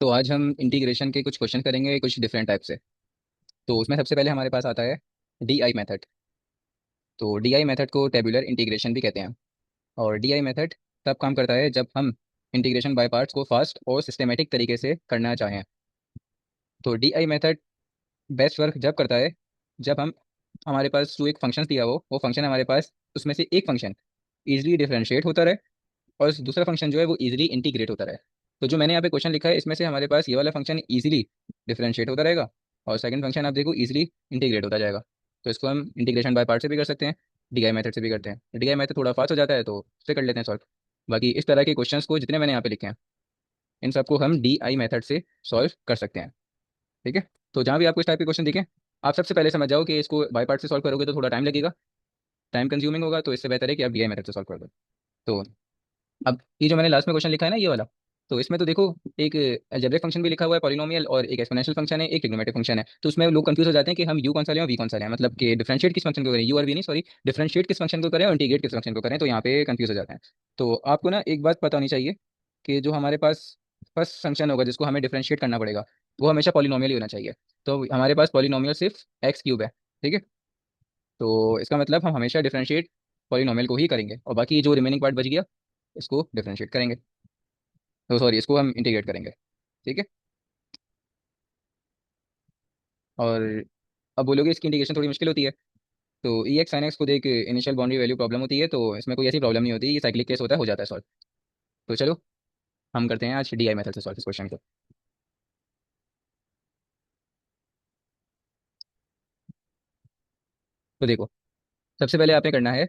तो आज हम इंटीग्रेशन के कुछ क्वेश्चन करेंगे कुछ डिफरेंट टाइप से। तो उसमें सबसे पहले हमारे पास आता है डी आई मेथड। तो डी आई मेथड को टेबुलर इंटीग्रेशन भी कहते हैं। और डी आई मेथड तब काम करता है जब हम इंटीग्रेशन बाय पार्ट्स को फास्ट और सिस्टेमेटिक तरीके से करना चाहें। तो D I method best work जब करता है जब हम हमारे पास जो एक फंक्शन दिया हो वो फंक्शन हमारे पास उसमें से एक फंक्शन इजीली डिफरेंशिएट होता रहे और दूसरा फंक्शन जो है वो इजीली इंटीग्रेट होता रहे। तो जो मैंने यहाँ पे क्वेश्चन लिखा है इसमें से हमारे पास ये वाला फंक्शन इजीली डिफरेंशिएट होता रहेगा और सेकंड फंक्शन आप देखो इजीली इंटीग्रेट होता जाएगा। तो इसको हम इंटीग्रेशन बाय पार्ट से भी कर सकते हैं, डीआई मेथड से भी करते हैं। डीआई मेथड थोड़ा फास्ट हो जाता है तो उससे कर लेते हैं सॉल्व। बाकी इस तरह के क्वेश्चंस को जितने मैंने यहाँ पे लिखे हैं इन सबको हम डीआई मेथड से सॉल्व कर सकते हैं। ठीक है। तो जहाँ भी आपको इस टाइप के क्वेश्चन दिखें आप सबसे पहले समझ जाओ कि इसको बाय पार्ट से सॉल्व करोगे तो थोड़ा टाइम लगेगा, टाइम कंज्यूमिंग होगा, तो इससे बेहतर है कि आप डीआई मेथड से सॉल्व कर दो। तो अब ये जो मैंने लास्ट में क्वेश्चन लिखा है ना ये वाला, तो इसमें तो देखो एक अलजेब्रिक फंक्शन भी लिखा हुआ है पॉलिनोमियल और एक एक्सपोनेंशियल फंक्शन है एक ट्रिग्नोमेट्रिक फंक्शन है। तो उसमें लोग कंफ्यूज हो जाते हैं कि हम यू कौन सा लें और वी कौन सा लें, मतलब कि डिफरेंशिएट किस फंक्शन को करें, यू और वी नहीं सॉरी, डिफरेंशिएट किस फंक्शन को करें और इंटीग्रेट किस फंक्शन को करें, तो यहाँ पे कंफ्यूज हो जाते हैं। तो आपको ना एक बात पता होनी चाहिए कि जो हमारे पास फर्स्ट फंक्शन होगा जिसको हमें डिफरेंशिएट करना पड़ेगा वो हमेशा पॉलिनोमियल ही होना चाहिए। तो हमारे पास पॉलिनोमियल सिर्फ एक्स क्यूब है। ठीक है। तो इसका मतलब हम हमेशा डिफरेंशिएट पॉलिनोमियल को ही करेंगे और बाकी जो रिमेनिंग पार्ट बच गया इसको डिफरेंशिएट करेंगे, तो सॉरी इसको हम इंटीग्रेट करेंगे। ठीक है। और अब बोलोगे इसकी इंटीग्रेशन थोड़ी मुश्किल होती है। तो ई एक्स साइन एक्स खुद एक इनिशियल बाउंड्री वैल्यू प्रॉब्लम होती है, तो इसमें कोई ऐसी प्रॉब्लम नहीं होती, ये साइक्लिक केस होता है, हो जाता है सॉल्व। तो चलो हम करते हैं आज डी आई मेथड से सॉल्व इस क्वेश्चन को। तो देखो सबसे पहले आपने करना है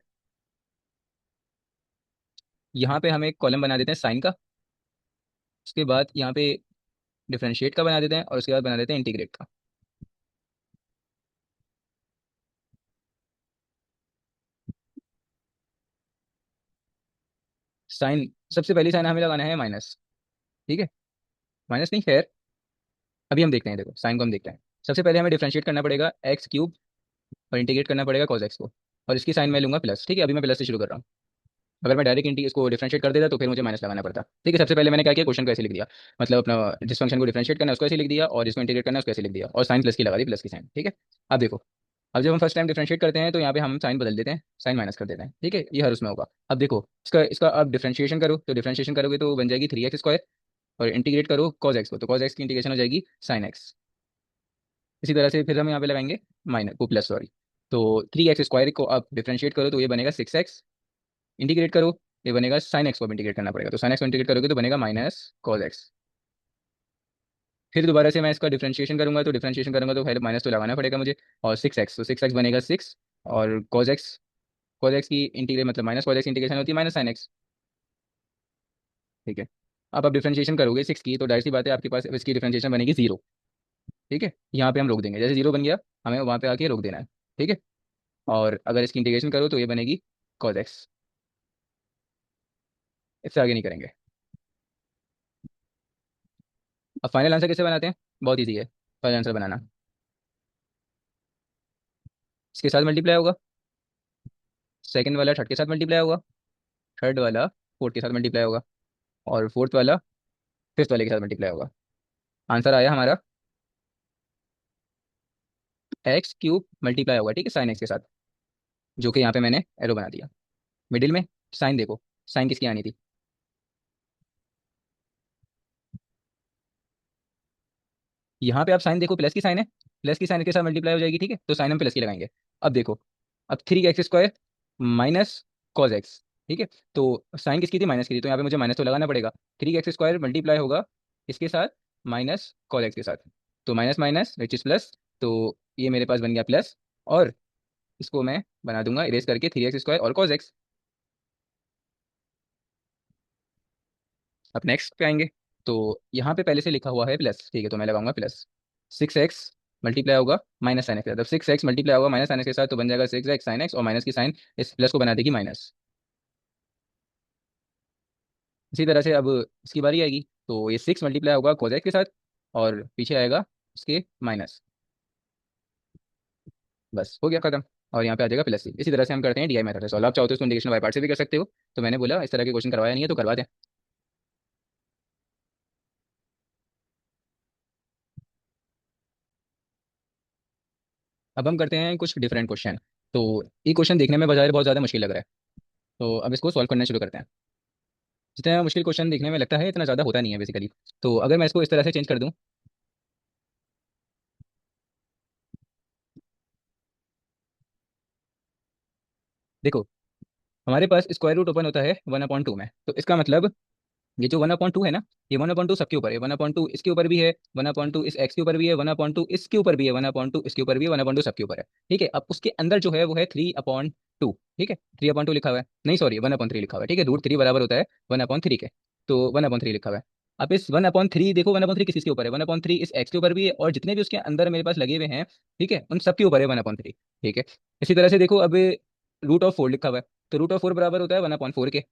यहाँ पे हम एक कॉलम बना देते हैं साइन का, उसके बाद यहाँ पे डिफरेंशिएट का बना देते हैं और उसके बाद बना देते हैं इंटीग्रेट का। साइन सबसे पहली साइन हमें लगाना है माइनस। ठीक है। माइनस नहीं खैर, अभी हम देखते हैं, देखो साइन को हम देखते हैं। सबसे पहले हमें डिफरेंशिएट करना पड़ेगा एक्स क्यूब और इंटीग्रेट करना पड़ेगा कॉस एक्स को, और इसकी साइन मैं लूंगा प्लस। ठीक है, अभी मैं प्लस से शुरू कर रहा हूँ। अगर मैं डायरेक्ट इंटी इसको डिफरेंशिएट कर देता तो फिर मुझे माइनस लगाना पड़ता। ठीक है। सबसे पहले मैंने क्या किया, क्वेश्चन को ऐसे लिख दिया, मतलब अपना जिस फंक्शन को डिफरेंशिएट करना है उसको ऐसे लिख दिया और जिसको इंटीग्रेट करना है उसको ऐसे लिख दिया और साइन प्लस की लगा दी, प्लस की साइन। ठीक है। अब देखो, अब जब हम फर्स्ट टाइम डिफरेंशिएट करते हैं तो यहाँ पे हम साइन बदल देते हैं, साइन माइनस कर देते हैं। ठीक है, ये हर उसमें होगा। अब देखो इसका इसका अब डिफरेंशिएशन करो, तो डिफरेंशिएशन करोगे तो बन जाएगी 3x स्क्वायर, और इंटीग्रेट करो कॉस एक्स को तो कॉस एक्स की इंटीग्रेशन हो जाएगी साइन एक्स। इसी तरह से फिर हम यहाँ पे लगाएंगे माइनस को प्लस सॉरी। तो 3x स्क्वायर को आप डिफरेंशिएट करो तो ये बनेगा 6x, इंटीग्रेट करो ये बनेगा साइन एक्स को अब इंटीग्रेट करना पड़ेगा, तो साइन एक्स को इंटीग्रेट करोगे तो बनेगा माइनस कॉस एक्स। फिर दोबारा से मैं इसका डिफरेंशिएशन करूंगा, तो डिफरेंशिएशन करूंगा तो पहले माइनस तो लगाना पड़ेगा मुझे, और 6x, तो 6x बनेगा 6, और कॉस एक्स की इंटीग्रेट मतलब माइनस कॉस एक्स इंटीग्रेशन होती है माइनस साइन एक्स। ठीक है। अब आप डिफरेंशिएशन करोगे 6 की तो जाहिर सी बात है आपके पास इसकी डिफरेंशिएशन बनेगी 0। ठीक है, यहाँ पे हम रोक देंगे, जैसे 0 बन गया हमें वहाँ पे आके रोक देना है। ठीक है। और अगर इसकी इंटीग्रेशन करो तो ये बनेगी कॉस एक्स, इससे आगे नहीं करेंगे। अब फाइनल आंसर कैसे बनाते हैं, बहुत ईजी है फाइनल आंसर बनाना। इसके साथ मल्टीप्लाई होगा, सेकंड वाला थर्ड के साथ मल्टीप्लाई होगा, थर्ड वाला फोर्थ के साथ मल्टीप्लाई होगा, और फोर्थ वाला फिफ्थ वाले के साथ मल्टीप्लाई होगा। आंसर आया हमारा एक्स क्यूब मल्टीप्लाई होगा, ठीक है, साइन एक्स के साथ, जो कि यहाँ पे मैंने एरो बना दिया मिडिल में। साइन देखो, साइन किसकी आनी थी, यहाँ पे आप साइन देखो प्लस की साइन है, प्लस की साइन के साथ मल्टीप्लाई हो जाएगी। ठीक है, तो साइन हम प्लस की लगाएंगे। अब देखो, अब 3x square minus cos x. ठीक है, तो साइन किसकी थी, माइनस की थी, तो यहाँ पे मुझे माइनस तो लगाना पड़ेगा। 3x स्क्वायर मल्टीप्लाई होगा इसके साथ माइनस कॉस एक्स के साथ, तो minus minus which is plus, तो ये मेरे पास बन गया प्लस, और इसको मैं बना दूंगा इरेज करके 3x स्क्वायर और कॉस एक्स। अब नेक्स्ट पे आएंगे, तो यहाँ पे पहले से लिखा हुआ है प्लस, ठीक है, तो मैं लगाऊंगा प्लस। 6x मल्टीप्लाई होगा माइनस साइन एक्स के साथ, जब 6x मल्टीप्लाई होगा माइनस साइन एक्स के साथ तो बन जाएगा 6x साइन एक्स, और माइनस की साइन इस प्लस को बना देगी माइनस। इसी तरह से अब इसकी बारी आएगी, तो ये 6 मल्टीप्लाई होगा कोस एक्स के साथ, और पीछे आएगा इसके माइनस, बस हो गया खत्म। और यहाँ पे आ जाएगा प्लस सी। इसी तरह से हम करते हैं डीआई मेथड से सॉल्व। आप चाहो तो इसको इंटीग्रेशन बाय पार्ट से भी कर सकते हो, तो मैंने बोला इस तरह के क्वेश्चन करवाया नहीं है तो करवा दें। अब हम करते हैं कुछ डिफरेंट क्वेश्चन। तो ये क्वेश्चन देखने में बाजार बहुत ज़्यादा मुश्किल लग रहा है, तो अब इसको सॉल्व करना शुरू करते हैं। जितना मुश्किल क्वेश्चन देखने में लगता है इतना ज़्यादा होता नहीं है बेसिकली। तो अगर मैं इसको इस तरह से चेंज कर दूँ, देखो हमारे पास स्क्वायर रूट ओपन होता है 1/2 में, तो इसका मतलब ये जो 1/2 है ना, ये 1/2 सबके ऊपर है, 1/2 इसके ऊपर भी है, 1/2 इस एक्स के ऊपर भी है, 1/2 इसके ऊपर भी है, 1/2 इसके ऊपर भी है, 1/2 सबके ऊपर है। ठीक है, अब उसके अंदर जो है वो है 3/2। ठीक है, 3/2 लिखा हुआ है, नहीं सॉरी 1/3 लिखा हुआ है। ठीक है, रूट 3 बराबर होता है 1/3 के, तो 1/3 लिखा हुआ है। अब इस 1/3 देखो, 1/3 किसके ऊपर है, 1/3 इस एक्स के ऊपर भी है, और जितने भी उसके अंदर मेरे पास लगे हुए हैं, ठीक है, उन सबके ऊपर है 1/3। ठीक है, इसी तरह से देखो अब रूट ऑफ 4 लिखा हुआ है, तो रूट ऑफ 4 बराबर होता है 1/4 के।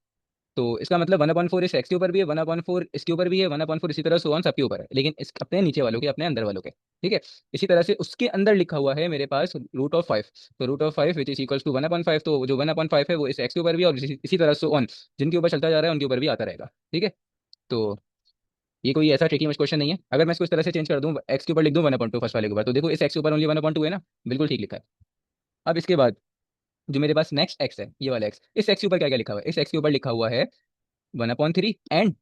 तो इसका मतलब 1/4 इस एक्स के ऊपर भी है, 1/4 इसके ऊपर भी है, 1/4 इसी तरह सो ऑन सबके ऊपर है, लेकिन इस अपने नीचे वालों के, अपने अंदर वालों के। ठीक है, इसी तरह से उसके अंदर लिखा हुआ है मेरे पास रूट ऑफ 5। तो root of 5 which is equals to 1/5, तो जो 1/5 है वो इस एक्स के ऊपर भी है, और इसी तरह सो ऑन जिनके ऊपर चलता जा रहा है उनके ऊपर भी आता रहेगा। ठीक है, तो ये कोई ऐसा ट्रिकी मच क्वेश्चन नहीं है। अगर मैं इसको इस तरह से चेंज कर दूं, एक्स के ऊपर लिख दूं 1/2 फर्स्ट वाले के ऊपर, तो देखो इस एक्स के ऊपर ओनली 1/2 है ना, बिल्कुल ठीक लिखा है। अब इसके बाद जो मेरे पास नेक्स्ट एक्स है, ये वाला एक्स, इस एक्स के ऊपर क्या क्या लिखा हुआ है, इस एक्स के ऊपर लिखा हुआ है 1/3 एंड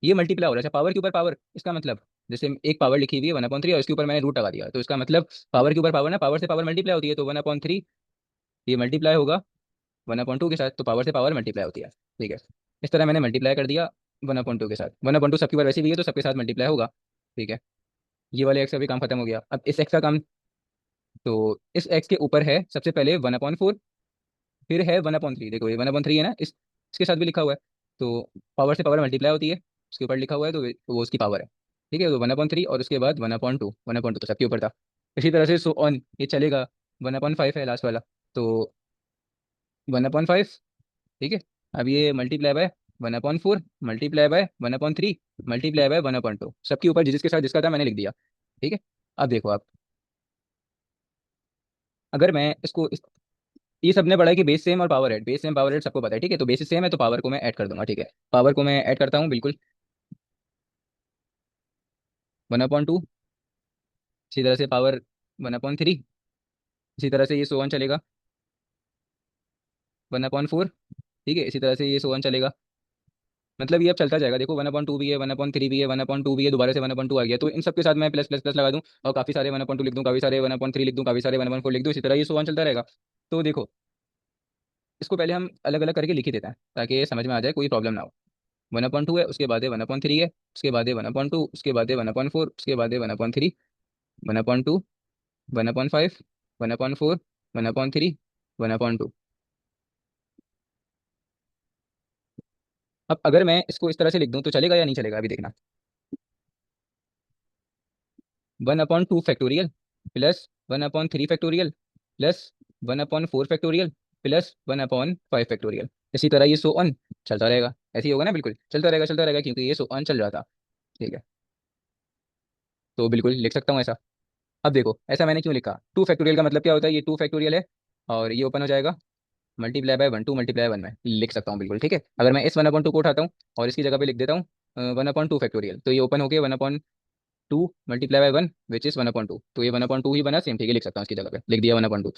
ये मल्टीप्लाई हो रहा है। अच्छा, पावर के ऊपर पावर, इसका मतलब जैसे एक पावर लिखी हुई है 1/3 और इसके ऊपर मैंने रूट लगा दिया, तो इसका मतलब पावर के ऊपर पावर ना, पावर से पावर मल्टीप्लाई होती है, तो 1/3 ये मल्टीप्लाई होगा 1/2 के साथ, तो पावर से पावर मल्टीप्लाई होती है। ठीक है, इस तरह मैंने मल्टीप्लाई कर दिया 1/2 के साथ, 1/2 सबके ऊपर वैसे भी है तो सबके साथ मल्टीप्लाई होगा। ठीक है, ये वाले एक्स का भी काम खत्म हो गया। अब इस एक्स का काम, तो इस एक्स के ऊपर है सबसे पहले 1/4, फिर है 1/3। देखो ये 1/3 है ना, इसके साथ भी लिखा हुआ है, तो पावर से पावर मल्टीप्लाई होती है, उसके ऊपर लिखा हुआ है तो वो उसकी पावर है। ठीक है, तो 1/3 और उसके बाद 1/2, 1/2 तो सबके ऊपर था। इसी तरह से सो ऑन ये चलेगा, 1/5 है लास्ट वाला, तो 1/5। ठीक है, अब ये multiply by 1/4 multiply by 1/3 multiply by 1/2, सबके ऊपर जिसके साथ जिसका था मैंने लिख दिया। ठीक है, अब देखो आप, अगर मैं इसको ये सबने पढ़ा है कि बेस सेम और power add, base same power add सबको पता है। ठीक है, तो बेस सेम है तो पावर को मैं ऐड कर दूंगा। ठीक है, पावर को मैं ऐड करता हूँ बिल्कुल, 1/2, इसी तरह से पावर 1/3, इसी तरह से ये सो वन चलेगा 1/4। ठीक है, इसी तरह से ये सो वन चलेगा, मतलब ये अब चलता जाएगा। देखो 1/2 भी है, 1/3 भी है, 1/2 भी है, दोबारा से 1/2 आ गया, तो इन सबके साथ मैं प्लस प्लस प्लस लगा दूं, और काफी सारे 1/2 लिख दूं, काफी सारे 1/3 लिख दूं, काफी सारे 1/4 लिख दूं, इसी तरह ये सो वन चलता रहेगा। तो देखो इसको पहले हम अलग अलग करके लिख ही देते हैं ताकि ये समझ में आ जाए, कोई प्रॉब्लम ना हो। 1/2 है, उसके बाद है 1/3 है, उसके बाद है 1/2, उसके बाद है 1/4, उसके बाद है 1/3, 1/2, 1/5, 1/4, 1/3, 1/2। अब अगर मैं इसको इस तरह से लिख दूं तो चलेगा या नहीं चलेगा, अभी देखना। 1/2 factorial plus 1/3 factorial plus 1/4 factorial plus 1/5 factorial, इसी तरह ये सो ऑन चलता रहेगा। ऐसे ही होगा ना, बिल्कुल चलता रहेगा क्योंकि ये सो ऑन चल रहा था। ठीक है, तो बिल्कुल लिख सकता हूँ ऐसा। अब देखो ऐसा मैंने क्यों लिखा, 2 फैक्टोरियल का मतलब क्या होता है, ये 2 फैक्टोरियल है और ये ओपन हो जाएगा मल्टीप्लाई बाय 1, 2 मल्टीप्लाई 1 में लिख सकता हूँ बिल्कुल। ठीक है, अगर मैं इस 1/2 को उठाता हूँ और इसकी जगह पे लिख देता हूँ 1/2 फैक्टोरियल, तो ये ओपन होके 1/2 मल्टीप्लाई बाय 1 विच इज 1/2, तो ये 1/2 ही बना सेम। ठीक है, लिख सकता हूँ इसकी जगह पे, लिख दिया 1/2।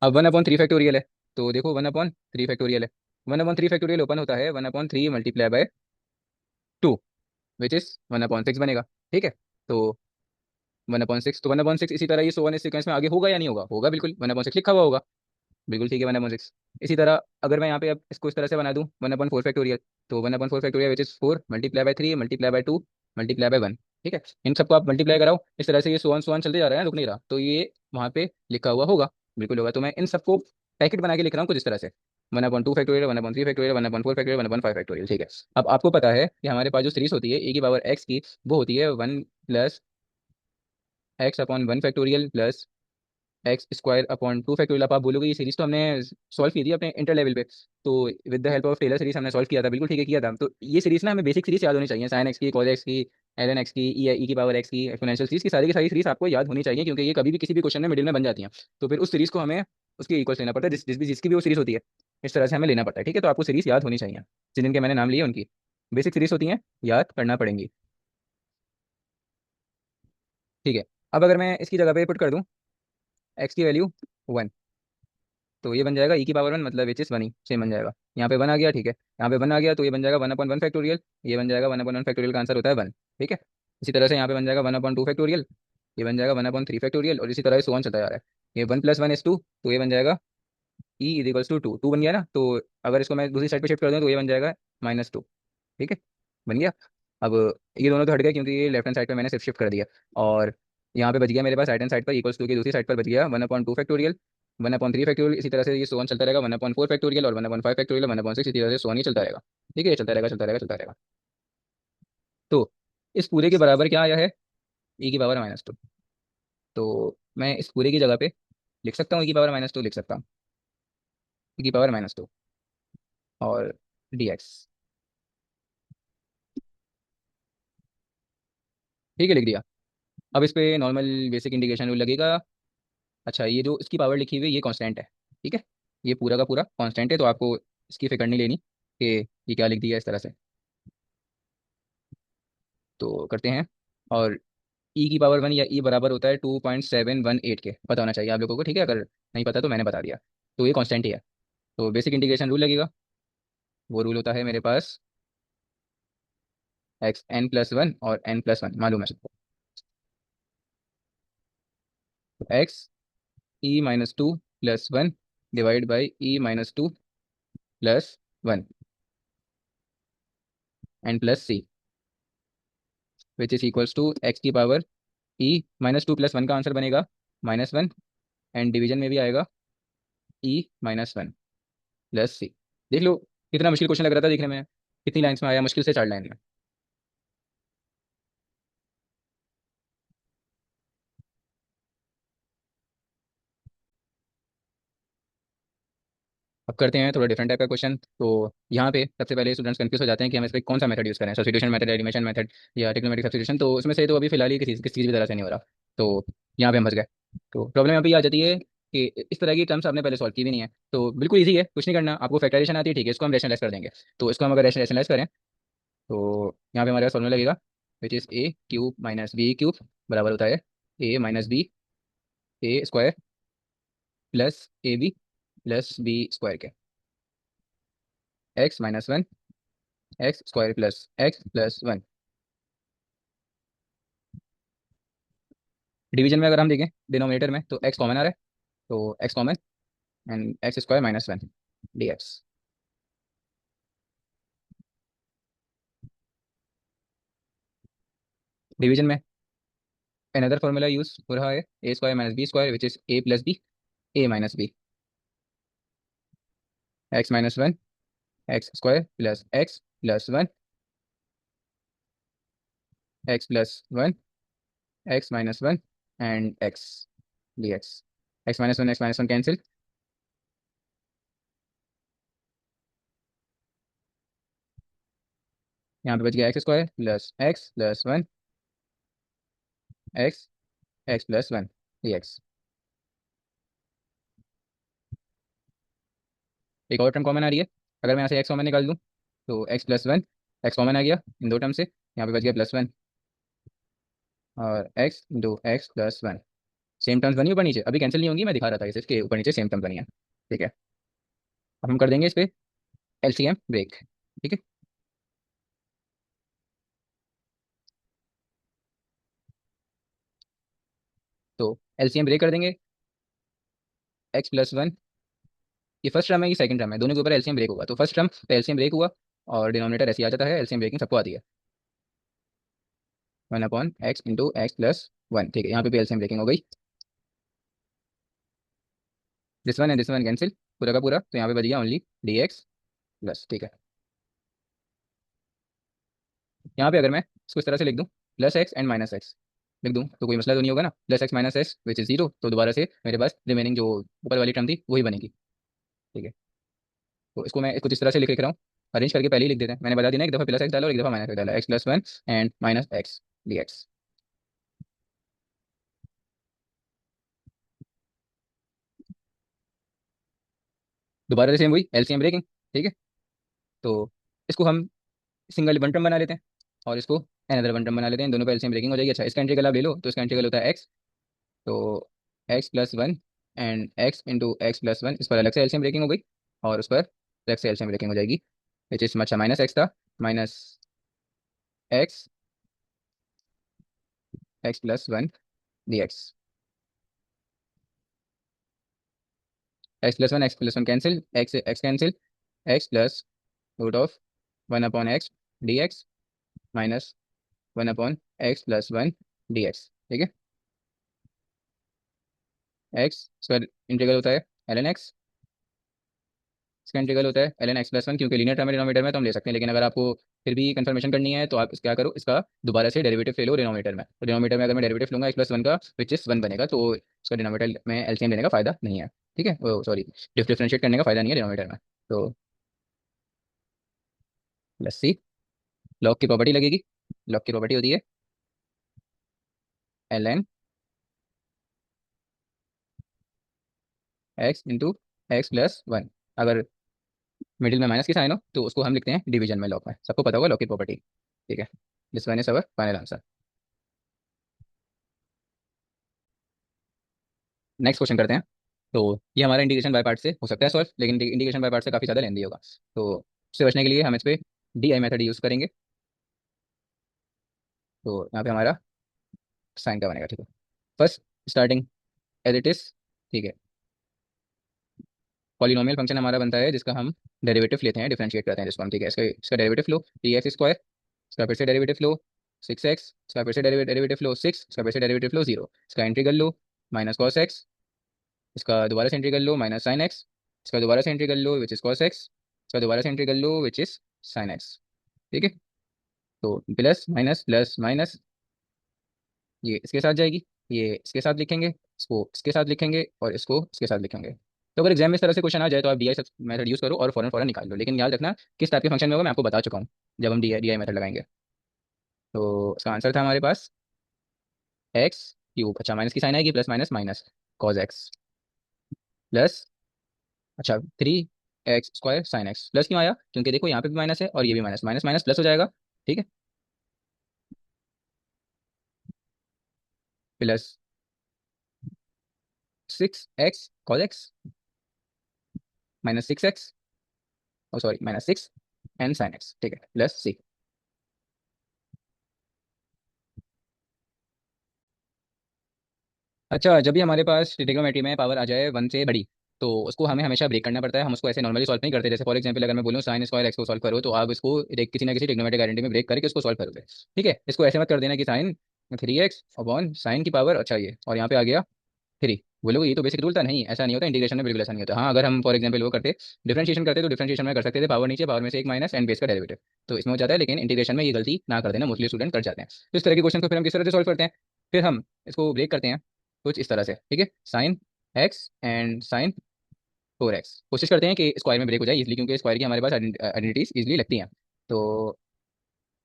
अब 1/3 फैक्टोरियल है, तो देखो 1/3 फैक्टोरियल है, 1/3 फैक्टोरियल ओपन होता है 1/3 मल्टीप्लाई बाय 2 विच इज 1/6 बनेगा। ठीक है, तो 1/6, तो 1/6 इसी तरह ये सो वन इस सीक्वेंस में आगे होगा या नहीं होगा, होगा बिल्कुल, 1/6 लिखा हुआ होगा, बिल्कुल ठीक है 1/6। इसी तरह अगर मैं यहाँ पे अब इसको इस तरह से बना दूँ 1/4 फैक्टोरियल, तो 1/4 factorial which is 4 multiply by 3 multiply by 2 multiply by 1। ठीक है, इन सबको आप मल्टीप्लाई कराओ, इस तरह से ये सो वन चलते जा रहा है, रुक नहीं रहा, तो ये वहाँ पे लिखा हुआ होगा, बिल्कुल होगा। तो मैं इन सबको पैकेट बना के लिख रहा हूँ कुछ इस तरह से, 1/2 फैक्टोरियल, 1/3 फैक्टोरियल, 1/4 फैक्टोरियल, 1/5 फैक्टोरियल। ठीक है, अब आपको पता है कि हमारे पास जो सीरीज होती है e की पावर x की, वो होती है 1 plus x/1 factorial x square upon 2 factorial. आप बोलोगे ये सीरीज तो हमने सॉल्व की थी अपने इंटर लेवल पे, तो with the help of Taylor series हमने सॉल्व किया था, बिल्कुल ठीक है किया था। तो ये सीरीज ना हमें बेसिक सीरीज याद होनी चाहिए, साइन एक्स की, कॉस एक्स की, एलन एक्स की, ई की पावर एक्स की, एक्सपोनेंशियल सीरीज की सारी सीरीज आपको याद होनी चाहिए, क्योंकि ये कभी भी किसी भी क्वेश्चन में मिडिल में बन जाती हैं। तो फिर उस सीरीज को हमें उसके इक्वल्स लेना पड़ता है, जिसकी भी वो सीरीज होती है, इस तरह से हमें लेना पड़ता है। ठीक है, तो आपको सीरीज याद होनी चाहिए, जिन जिनके मैंने नाम लिए उनकी बेसिक सीरीज होती हैं, याद करना पड़ेंगी। ठीक है, अब अगर मैं इसकी जगह पे पुट कर दूँ एक्स की वैल्यू 1, तो ये बन जाएगा ई की पावर 1, मतलब विच इज़ 1 ही, सेम बन जाएगा। यहाँ पे 1 आ गया, ठीक है, यहाँ पे 1 आ गया, तो ये बन जाएगा 1/1 फैक्टोरियल, ये बन जाएगा 1/1 फैक्टोरियल का आंसर होता है 1, ठीक है। इसी तरह से यहाँ पे बन जाएगा 1/2 फैक्टोरियल, ये बन जाएगा 1/3 फैक्टोरियल, और इसी तरह से 1 चलता जा रहा है। ये 1 + 1 = 2, तो ये बन जाएगा E = 2, 2 बन गया ना, तो अगर इसको मैं दूसरी साइड पे शिफ्ट कर दूँ तो ये बन जाएगा -2, ठीक है, बन गया। अब ये दोनों तो हट गए क्योंकि ये लेफ्ट हैंड साइड पे मैंने सिर्फ शिफ्ट कर दिया, और यहाँ पे बच गया मेरे पास राइट हैंड साइड पर =2 की दूसरी साइड पर बच गया 1/2 फैक्टोरियल, 1/3 फैक्टोरियल, इसी तरह से ये सोन चलता रहेगा 1/4 फैक्टोरियल और 1/5 फैक्टोरियल, 1/6, इसी तरह से सोन ही चलता रहेगा, ठीक है, ये चलता रहेगा चलता रहेगा चलता रहेगा। तो इस पूरे के बराबर क्या आया है, E⁻², तो मैं इस पूरे की जगह पे लिख सकता हूँ E⁻², लिख सकता हूँ E⁻², और dx, ठीक है, लिख दिया। अब इस पे नॉर्मल बेसिक इंटीग्रेशन रूल लगेगा। अच्छा, ये जो इसकी पावर लिखी हुई है ये कांस्टेंट है, ठीक है, ये पूरा का पूरा कांस्टेंट है, तो आपको इसकी फिक्र नहीं लेनी कि ये क्या लिख दिया इस तरह से। तो करते हैं, और E⁻1 या E बराबर होता है 2.718 के, पता होना चाहिए आप लोगों को, ठीक है, अगर नहीं पता तो मैंने बता दिया। तो ये कांस्टेंट ही है, तो बेसिक इंटीग्रेशन रूल लगेगा, वो रूल होता है मेरे पास xn+1 और n+1 मालूम है सबको। तो x E-2 + 1 divide by E-2 + 1 n+c, which is equals to x⁻E-2 + 1 का आंसर बनेगा -1, एंड डिवीजन में भी आएगा E-1 + c। देख लो कितना मुश्किल क्वेश्चन लग रहा था देखने में, कितनी लाइन्स में आया, मुश्किल से 4 लाइन में। अब करते हैं थोड़ा डिफरेंट टाइप का क्वेश्चन। तो यहाँ पे सबसे पहले स्टूडेंट्स कंफ्यूज हो जाते हैं कि हम इस पर कौन सा मेथड यूज़ करें, सब्स्टिट्यूशन मेथड, एलिमिनेशन मेथड, या ट्रिग्नोमेट्रिक सब्स्टिट्यूशन। तो उसमें से तो अभी फिलहाल ही किसी भी तरह से नहीं हो रहा, तो यहाँ पे हम फंस गए। तो प्रॉब्लम यहाँ पे ये आ जाती है कि इस तरह की टर्म्स आपने पहले सॉल्व की भी नहीं है, तो बिल्कुल ईजी है, कुछ नहीं करना, आपको फैक्टराइजेशन आती है, ठीक है, इसको हम रेशनलाइज कर देंगे। तो इसको हम अगर रेशनलाइज करें तो यहाँ पे हमारे पास फॉर्मूला लगेगा, विच इज़ a³ - b³ बराबर होता है a - b a² +ab + b² के, x-1 x² + x+1। डिवीजन में अगर हम देखें डिनोमिनेटर में, तो x कॉमन आ रहा है, तो x common, and x² - 1 dx। Division में अनदर फार्मूला यूज हो रहा है, a² - b² which is a + b a - b, x-1 x² + x+1 x+1 x-1 and x dx। x-1 cancel, यहाँ पे बच गया x² + x+1 x x+1 dx। एक और टर्म कॉमन आ रही है, अगर मैं यहाँ से x कॉमन निकाल दूँ तो x+1, x कॉमन आ गया इन दो टर्म से, यहाँ पे बच गया +1, और x × x+1, सेम टर्म्स बनी ऊपर नीचे, अभी कैंसिल नहीं होंगी, मैं दिखा रहा था इसे, इसके ऊपर नीचे सेम टर्म बनी है, ठीक है। अब हम कर देंगे इस पे एलसीएम ब्रेक, ठीक है। तो एलसीएम ब्रेक कर देंगे, x+1, ये फर्स्ट टर्म है, ये सेकंड टर्म है, दोनों के ऊपर एलसीएम ब्रेक होगा, तो फर्स्ट टर्म पे एलसीएम ब्रेक हुआ, और डिनोमिनेटर ऐसे ही आ जाता है, एलसीएम ब्रेकिंग सबको आती है, 1/x × x+1, ठीक है, यहाँ पे भी एलसीएम ब्रेकिंग हो गई, this one and this one cancel, पूरा का पूरा, तो यहाँ पे बच गया ओनली dx+, ठीक है। यहाँ पे अगर मैं इसको इस तरह से लिख दूँ, +x एंड -x लिख दूँ, तो कोई मसला तो नहीं होगा ना, +x - x विच इज़ 0, तो दोबारा से मेरे पास रिमेनिंग जो ऊपर वाली टर्म थी वही बनेगी, ठीक है। तो इसको मैं कुछ इस तरह से लिख रहा हूँ, अरेंज करके पहले ही लिख देते हैं, मैंने बता दिया ना, एक दफ़ा +x डाला और एक दफ़ा -x डाला, x+1 एंड -x dx। दोबारा से सेम वही एलसीएम ब्रेकिंग, ठीक है। तो इसको हम सिंगल वन टर्म बना लेते हैं, और इसको अनदर वन टर्म बना लेते हैं, दोनों का एलसीएम ब्रेकिंग हो जाएगी। अच्छा, इसका इंटीग्रल आप ले लो, तो इसका इंटीग्रल होता है x, तो x plus one and x into x plus one, इस पर अलग से एलसीएम ब्रेकिंग हो गई और उस पर अलग से एलसीएम ब्रेकिंग हो जाएगी, विच इज अच्छा माइनस एक्स था, minus x x plus one d x, x plus one cancel, x x cancel, x plus root of one upon x d x minus one upon x plus one d x, ठीक है। X square integral होता है l n x, इसका integral होता है l n x plus one, क्योंकि linear term है denominator में तो हम ले सकते हैं, लेकिन अगर आपको फिर भी कंफर्मेशन करनी है तो आप क्या करो, इसका दोबारा से डेरिवेटिव ले लो डिनोमीटर में, तो डिनोमीटर में अगर मैं डेरिवेटिव लूंगा एक्स प्लस वन का विच इस वन बनेगा, तो इसका डिनोमीटर में एलसीएम लेने का फायदा नहीं है, ठीक है, सॉरी डिफ्रेंशिएट करने का फायदा नहीं है डिनोमीटर में। तो लेट्स सी, लॉग की प्रॉपर्टी लगेगी, लॉग की प्रॉपर्टी होती है l n x into x plus one, अगर मिडिल में माइनस की साइन हो तो उसको हम लिखते हैं डिवीजन में, लॉग में सबको पता होगा लॉग की प्रॉपर्टी, ठीक है। This one is our final answer. Next question करते हैं। तो ये हमारा इंटीग्रेशन बाय पार्ट से हो सकता है सॉल्व, लेकिन इंटीग्रेशन बाय पार्ट से काफ़ी ज़्यादा लेंदी होगा, तो उससे बचने के लिए हम इस पे डी आई मेथड यूज़ करेंगे। तो यहाँ पे हमारा साइन का बनेगा, ठीक है। First starting as it is, ठीक है। पॉलिनोमियल फंक्शन हमारा बनता है जिसका हम डेरिवेटिव लेते हैं, डिफरेंशिएट करते हैं जिसको हम, ठीक है। इसका इसका डेरिवेटिव लो टी एक्स स्क्वायर, इसका फिर से डेरिवेटिव लो सिक्स एक्स, इसका फिर से डेरिवेटिव लो सिक्स, इसका फिर से डेरिवेटिव लो जीरो, इसका इंटीग्रल लो माइनस कॉस एक्स, इसका दोबारा से इंटीग्रल लो माइनस साइन एक्स, इसका दोबारा से integral low which is cos x, इसका दोबारा से integral low which is sine x, ठीक है। तो प्लस माइनस ये इसके साथ जाएगी, ये इसके साथ लिखेंगे, इसको इसके साथ लिखेंगे और इसको इसके साथ लिखेंगे। तो अगर एग्जाम में इस तरह से क्वेश्चन आ जाए तो आप डी आई मेथड यूज़ करो और फौरन फौरन निकाल लो, लेकिन याद रखना किस टाइप के फंक्शन में होगा मैं आपको बता चुका हूँ जब हम डी आई मेथड लगाएंगे। तो इसका आंसर था हमारे पास एक्स क्यूब, अच्छा माइनस की साइन आएगी, plus minus minus cos x, plus अच्छा three x square sine x, plus क्यों आया, क्योंकि देखो यहाँ पे भी माइनस है और ये भी माइनस, माइनस माइनस प्लस हो जाएगा, ठीक है। Plus six x cos x minus six x, oh sorry minus six and sine x, ठीक है, प्लस सी। अच्छा, जब भी हमारे पास ट्रिग्नोमेट्री में पावर आ जाए वन से बड़ी, तो उसको हमें हमेशा ब्रेक करना पड़ता है, हम उसको ऐसे नॉर्मली सॉल्व नहीं करते। जैसे फॉर एग्जांपल अगर मैं बोलूँ साइन स्क्वायर एक्स को सॉल्व करो, तो आप इसको किसी ना किसी ट्रिग्नोमेट्रिक आइडेंटिटी में ब्रेक करके उसको सॉल्व करोगे, ठीक है। इसको ऐसे मत कर देना कि sine three x upon sine की पावर, अच्छा ये और यहाँ पे आ गया थ्री, बोलोगे ये तो बेसिक रूल था, नहीं ऐसा नहीं होता, इंटीग्रेशन में बिल्कुल ऐसा नहीं होता। हाँ, अगर हम फॉर एग्जांपल वो करते डिफरेंशिएशन करते तो डिफरेंशिएशन में कर सकते थे पावर नीचे, पावर में से एक माइनस एंड बेस का डेरिवेटिव, तो इसमें हो जाता है, लेकिन इंटीग्रेशन में ये गलती ना कर देना, मोस्टली स्टूडेंट कर जाते हैं। तो इस तरह के क्वेश्चन को फिर हम किस तरह से सॉल्व करते हैं, फिर हम इसको ब्रेक करते हैं कुछ इस तरह से, ठीक है। Sign x and sine four x, कोशिश करते हैं कि स्क्वायर में ब्रेक हो जाए इजली, क्योंकि स्क्वायर की हमारे पास आइडेंटिटीज इजली लगती हैं। तो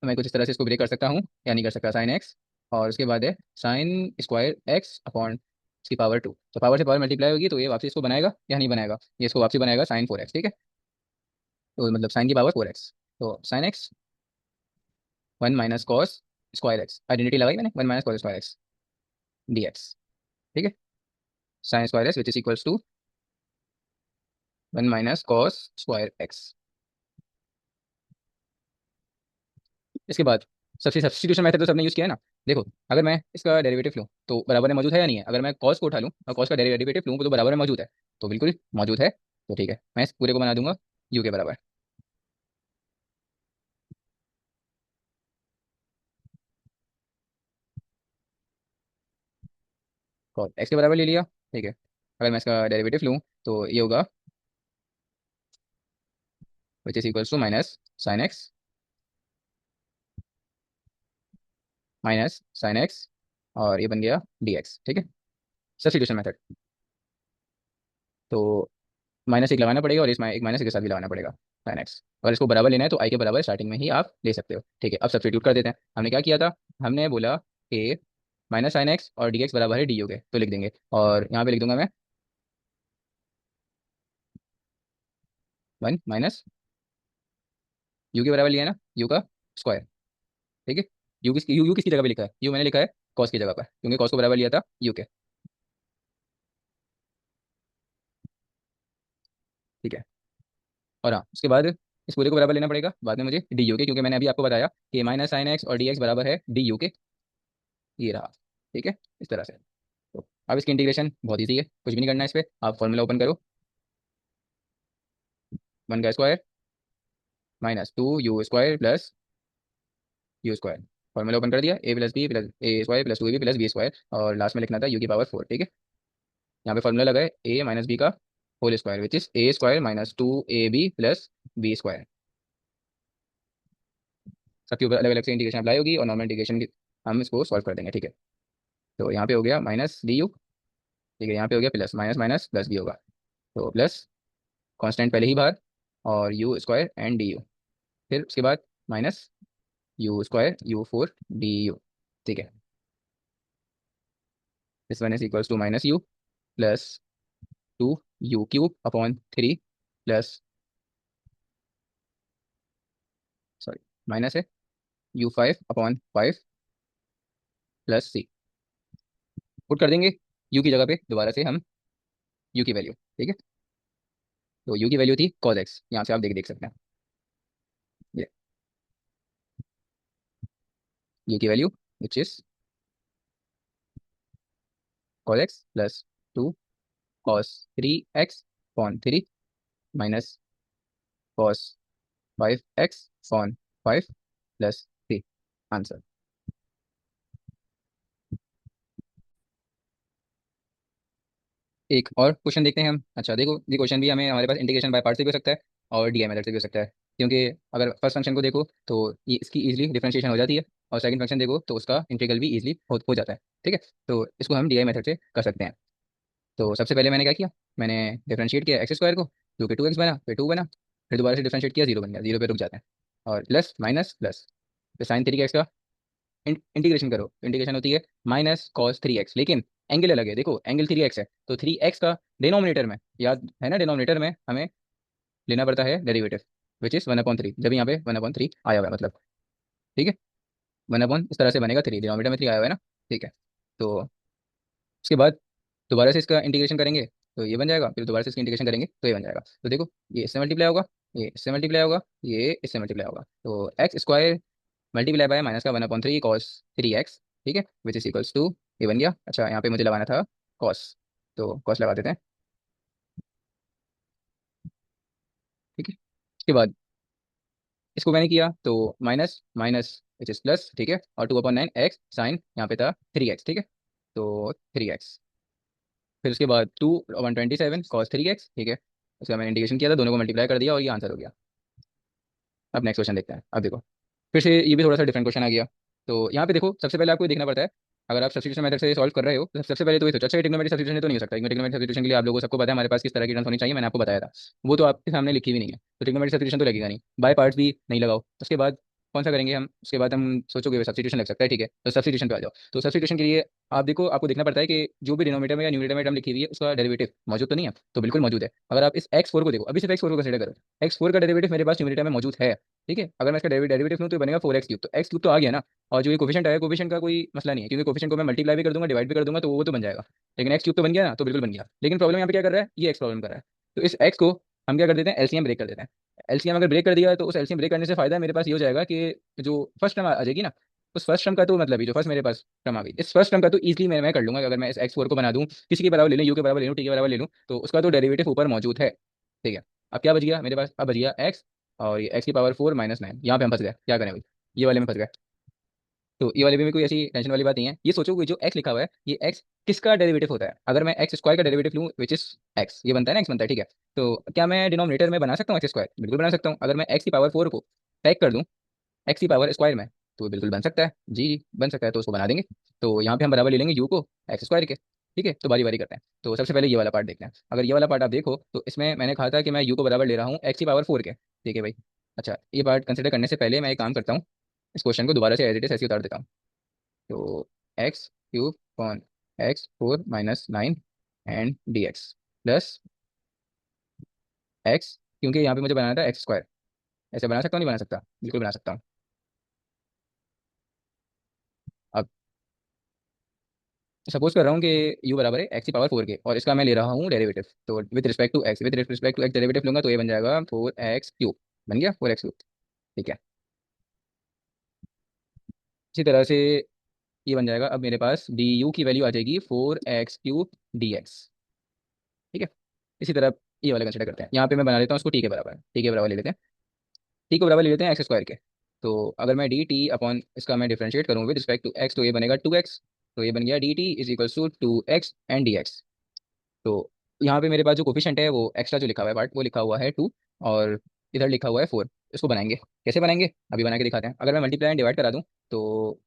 मैं कुछ इस तरह से इसको ब्रेक कर सकता हूँ या नहीं कर सकता, साइन एक्स और उसके बाद है साइन स्क्वायर एक्स अपॉन इसकी पावर टू, तो पावर से पावर मल्टीप्लाई होगी तो ये वापसी इसको बनाएगा या नहीं बनाएगा, ये इसको वापसी बनाएगा साइन फोर एक्स, ठीक है। तो मतलब साइन की पावर फोर एक्स, तो sine x one minus cos square x, identity लगाई मैंने, one minus cos square x d x, ठीक है। Sine square x which is equals to one minus cos square x. इसके बाद सबसे substitution method तो सबने यूज़ किया है ना। देखो, अगर मैं इसका डेरिवेटिव लूँ तो बराबर में मौजूद है या नहीं है, अगर मैं कॉस को उठा लूँ और कॉस का डेरिवेटिव लूँ तो बराबर में मौजूद है, तो बिल्कुल मौजूद है, तो ठीक है मैं इस पूरे को बना दूंगा यू के बराबर। कॉस एक्स के बराबर ले लिया, ठीक है। अगर मैं इसका डेरिवेटिव लूँ तो ये होगा which is equals to minus sine x minus sine x और ये बन गया डी एक्स, ठीक है। सब्स्टिट्यूशन मेथड, तो माइनस एक लगाना पड़ेगा और इस एक माइनस के साथ भी लगाना पड़ेगा साइन एक्स, अगर इसको बराबर लेना है तो आई के बराबर स्टार्टिंग में ही आप ले सकते हो, ठीक है। अब सब्स्टिट्यूट कर देते हैं, हमने क्या किया था, हमने बोला कि माइनस साइन एक्स और डी एक्स बराबर है डी यू के, तो लिख देंगे और यहाँ पे लिख दूंगा मैं वन माइनस यू के बराबर लिया है ना, यू का स्क्वायर, ठीक है। यू किसकी जगह पे लिखा है, यू मैंने लिखा है कॉस की जगह पर, क्योंकि कॉस को बराबर लिया था यू के, ठीक है। और हाँ, उसके बाद इस पूरे को बराबर लेना पड़ेगा बाद में मुझे डी यू के, क्योंकि मैंने अभी आपको बताया कि माइनस साइन एक्स और डी एक्स बराबर है डी यू के। ये रहा। ठीक है, इस तरह से। तो अब इसकी इंटीग्रेशन बहुत ईजी है, कुछ भी नहीं करना है इस पर। आप फॉर्मूला ओपन करो, 1 का square minus 2 u square plus u square. Formula open कर दिया, a plus b plus a square plus 2ab plus b square, और लास्ट में लिखना था u⁴। ठीक है, यहाँ पे फॉर्मूला लगा है ए माइनस बी का whole square, which is a square minus 2ab plus b square. सबके ऊपर अलग अलग से इंटीग्रेशन अप्लाई होगी और नॉर्मल इंटीग्रेशन हम इसको सॉल्व कर देंगे। ठीक है, तो यहाँ पे हो गया माइनस डी यू। ठीक है, यहाँ पे हो गया प्लस माइनस माइनस प्लस भी होगा, तो प्लस कांस्टेंट पहले ही बाहर, और you square and D you, फिर उसके बाद minus you square u⁴ du। ठीक है, this one is equals to minus u plus 2u³ upon 3 plus, sorry, minus है u⁵/5 प्लस सी। पुट कर देंगे u की जगह पे दोबारा से हम u की वैल्यू। ठीक है, तो u की वैल्यू थी cos x, यहाँ से आप देख देख सकते हैं। ये u की value which is cos x plus 2 cos 3x/3 minus cos 5x/5 plus 3। Answer. एक और क्वेश्चन देखते हैं हम। अच्छा देखो, ये क्वेश्चन भी हमें हमारे पास इंटीग्रेशन बाय पार्ट से भी हो सकता है और डीआई मेथड से भी हो सकता है, क्योंकि अगर फर्स्ट फंक्शन को देखो तो ये इसकी इजीली डिफरेंशिएशन हो जाती है, और सेकंड फंक्शन देखो तो उसका इंटीग्रल भी इजीली हो जाता है। ठीक है, तो इसको हम डीआई मेथड से कर सकते हैं। तो सबसे पहले मैंने क्या किया, मैंने डिफरेंशिएट किया एक्स स्क्वायर को, जो कि 2x बना, फिर 2 बना, फिर दोबारा से डिफरेंशिएट किया, 0 बन गया, 0 पे रुक जाते हैं, और प्लस माइनस प्लस, फिर साइन 3x का इंटीग्रेशन करो, इंटीग्रेशन होती है -cos 3x, लेकिन एंगल अलग है। देखो एंगल 3x है, तो 3x का डिनोमिनेटर में, याद है ना, डिनोमिनेटर में हमें लेना पड़ता है डेरिवेटिव, विच इज 1/3, जब यहाँ पे 1/3 आया हुआ है मतलब। ठीक है, 1 इस तरह से बनेगा, 3 डिनोमिनेटर में 3 आया हुआ है ना। ठीक है, तो उसके बाद दोबारा से इसका इंटीग्रेशन करेंगे तो ये बन जाएगा, फिर दोबारा से इसका इंटीग्रेशन करेंगे तो ये बन जाएगा। तो देखो, ये इससे मल्टीप्लाई होगा, ये इससे मल्टीप्लाई होगा, ये इससे मल्टीप्लाई होगा, तो x square multiply by minus का 1/3 cos 3x। ठीक है, विच इज इक्वल्स टू, ये बन गया। अच्छा, यहाँ पे मुझे लगाना था कॉस, तो कॉस लगा देते हैं। ठीक है, उसके बाद इसको मैंने किया तो minus minus which is plus. ठीक है, और 2/9 एक्स साइन यहाँ पे था 3x। ठीक है, तो 3x, फिर उसके बाद 2/27 cos 3x। ठीक है, उसका मैंने इंटीग्रेशन किया था, दोनों को मल्टीप्लाई कर दिया और ये आंसर हो गया। अब नेक्स्ट क्वेश्चन देखते हैं। अब देखो, फिर से ये भी थोड़ा सा डिफरेंट क्वेश्चन आ गया। तो यहाँ पे देखो, सबसे पहले आपको ये देखना पड़ता है, अगर आप सब्स्टिट्यूशन मेथड से सॉल्व कर रहे हो तो सबसे पहले तो ये सोचो, अच्छा ट्रिग्नोमेट्रिक सब्स्टिट्यूशन तो नहीं हो सकता, ट्रिग्नोमेट्रिक सब्स्टिट्यूशन के लिए आप लोगों को सबको पता है हमारे पास किस तरह की टर्म्स होनी चाहिए, मैंने आपको बताया था। वो तो आपके सामने लिखी भी नहीं है, तो ट्रिग्नोमेट्रिक सब्स्टिट्यूशन तो लगेगा नहीं, बाय पार्ट्स भी नहीं लगाओ। उसके बाद कौन सा करेंगे हम, उसके बाद हम सोचोगे सब्स्टिट्यूशन लग सकता है। ठीक है, तो सब्स्टिट्यूशन पे आ जाओ। तो सब्स्टिट्यूशन के लिए आप देखो, आपको देखना पड़ता है कि जो भी डिनोमिनेटर में या न्यूमरेटर में टर्म लिखी हुई है उसका डेरिवेटिव मौजूद तो नहीं है, तो बिल्कुल मौजूद है। अगर आप इस x4 को देखो, अभी सिर्फ x4 को कंसीडर करो, x4 का डेरिवेटिव मेरे पास न्यूमरेटर में मौजूद है। ठीक है, अगर मैं इसका डेरिवेटिव लूँ तो ये बनेगा 4x3, तो x3 तो आ गया ना। और जो ये कोफिशिएंट है, कोफिशिएंट का कोई मसला नहीं है, क्योंकि कोफिशिएंट को मैं मल्टीप्लाई भी कर दूंगा, डिवाइड भी कर दूंगा, तो वो तो बन जाएगा। लेकिन x3 तो बन गया ना, तो बिल्कुल बन गया। लेकिन प्रॉब्लम यहाँ पे क्या कर रहा है, ये x प्रॉब्लम कर रहा है। तो इस x को हम क्या कर देते हैं, एलसीएम ब्रेक कर देते हैं। एलसीएम अगर ब्रेक कर दिया तो उस एलसीएम ब्रेक करने से फायदा है मेरे पास ये हो जाएगा कि जो फर्स्ट टर्म आ जाएगी ना, उस फर्स्ट टर्म का तो मतलब ही, जो फर्स्ट मेरे पास टर्म आ गई, इस फर्स्ट टर्म का तो इजीली मैं कर लूंगा। अगर मैं इस x4 को बना दूं, किसी के बराबर ले लूं, u के बराबर ले लूं, t के बराबर ले लूं, तो उसका तो डेरिवेटिव ऊपर मौजूद है। ठीक है, अब क्या बच गया मेरे पास, अब बच गया x, और ये x⁴ - 9। यहाँ पे हम फंस गए, क्या करें भाई, ये वाले में फंस गए। तो ये वाले में भी कोई ऐसी टेंशन वाली बात नहीं है। ये सोचो कि जो x लिखा हुआ है, ये x किसका डेरिवेटिव होता है। अगर मैं एक्स स्क्वायर का डेरिवेटिव लूँ, विच इज x, ये बनता है ना, x बनता है। ठीक है, तो क्या मैं डिनोमिनेटर में बना सकता हूँ एक्स स्क्वायर, बिल्कुल बना सकता हूँ। अगर मैं x⁴ को पैक कर दूँ x⁴ में, तो बिल्कुल बन सकता है, जी जी बन सकता है, तो उसको बना देंगे। तो यहाँ पे हम बराबर ले लेंगे u को एक्स स्क्वायर के। ठीक है, तो बारी बारी करते हैं। तो सबसे पहले ये वाला पार्ट देखते हैं। अगर ये वाला पार्ट आप देखो तो इसमें मैंने कहा था कि मैं u को बराबर ले रहा हूँ x⁴ के। ठीक है भाई, अच्छा ये पार्ट कंसिडर करने से पहले मैं एक काम करता हूँ, इस क्वेश्चन को दोबारा से एज इट इज ऐसे उतार देता हूँ। तो x³ upon x⁴ - 9 and dx plus x, क्योंकि यहाँ पे मुझे बनाना था एक्स स्क्वायर। ऐसे बना सकता हूँ, नहीं बना सकता, बिल्कुल बना सकता हूँ। अब सपोज कर रहा हूँ कि यू बराबर है एक्स की पावर 4 के, और इसका मैं ले रहा हूँ डेरिवेटिव। तो with respect to x derivative लूंगा तो ये बन जाएगा 4x क्यूब। बन गया 4x क्यूब। ठीक है। इसी तरह से ये बन जाएगा, अब मेरे पास डी यू की वैल्यू आ जाएगी 4x क्यूब dx। ठीक है। इसी तरह ये वाला कंसिडर करते हैं, यहाँ पे मैं बना लेता हूँ उसको टी के बराबर। टी के बराबर ले लेते हैं। टी को बराबर ले लेते हैं एक्स स्क्वायर के। तो अगर मैं डी टी अपॉन इसका मैं डिफरेंशिएट करूँ विद रिस्पेक्ट टू एक्स, तो ये बनेगा 2x। तो ये बन गया d t is equals to 2x and d x. तो यहाँ पे मेरे पास जो कोफिशिएंट है वो एक्स्ट्रा जो लिखा हुआ है पार्ट, वो लिखा हुआ है 2, और इधर लिखा हुआ है 4। इसको बनाएंगे, कैसे बनाएंगे अभी बना के दिखाते हैं। अगर मैं मल्टीप्लाई एंड डिवाइड करा दूँ तो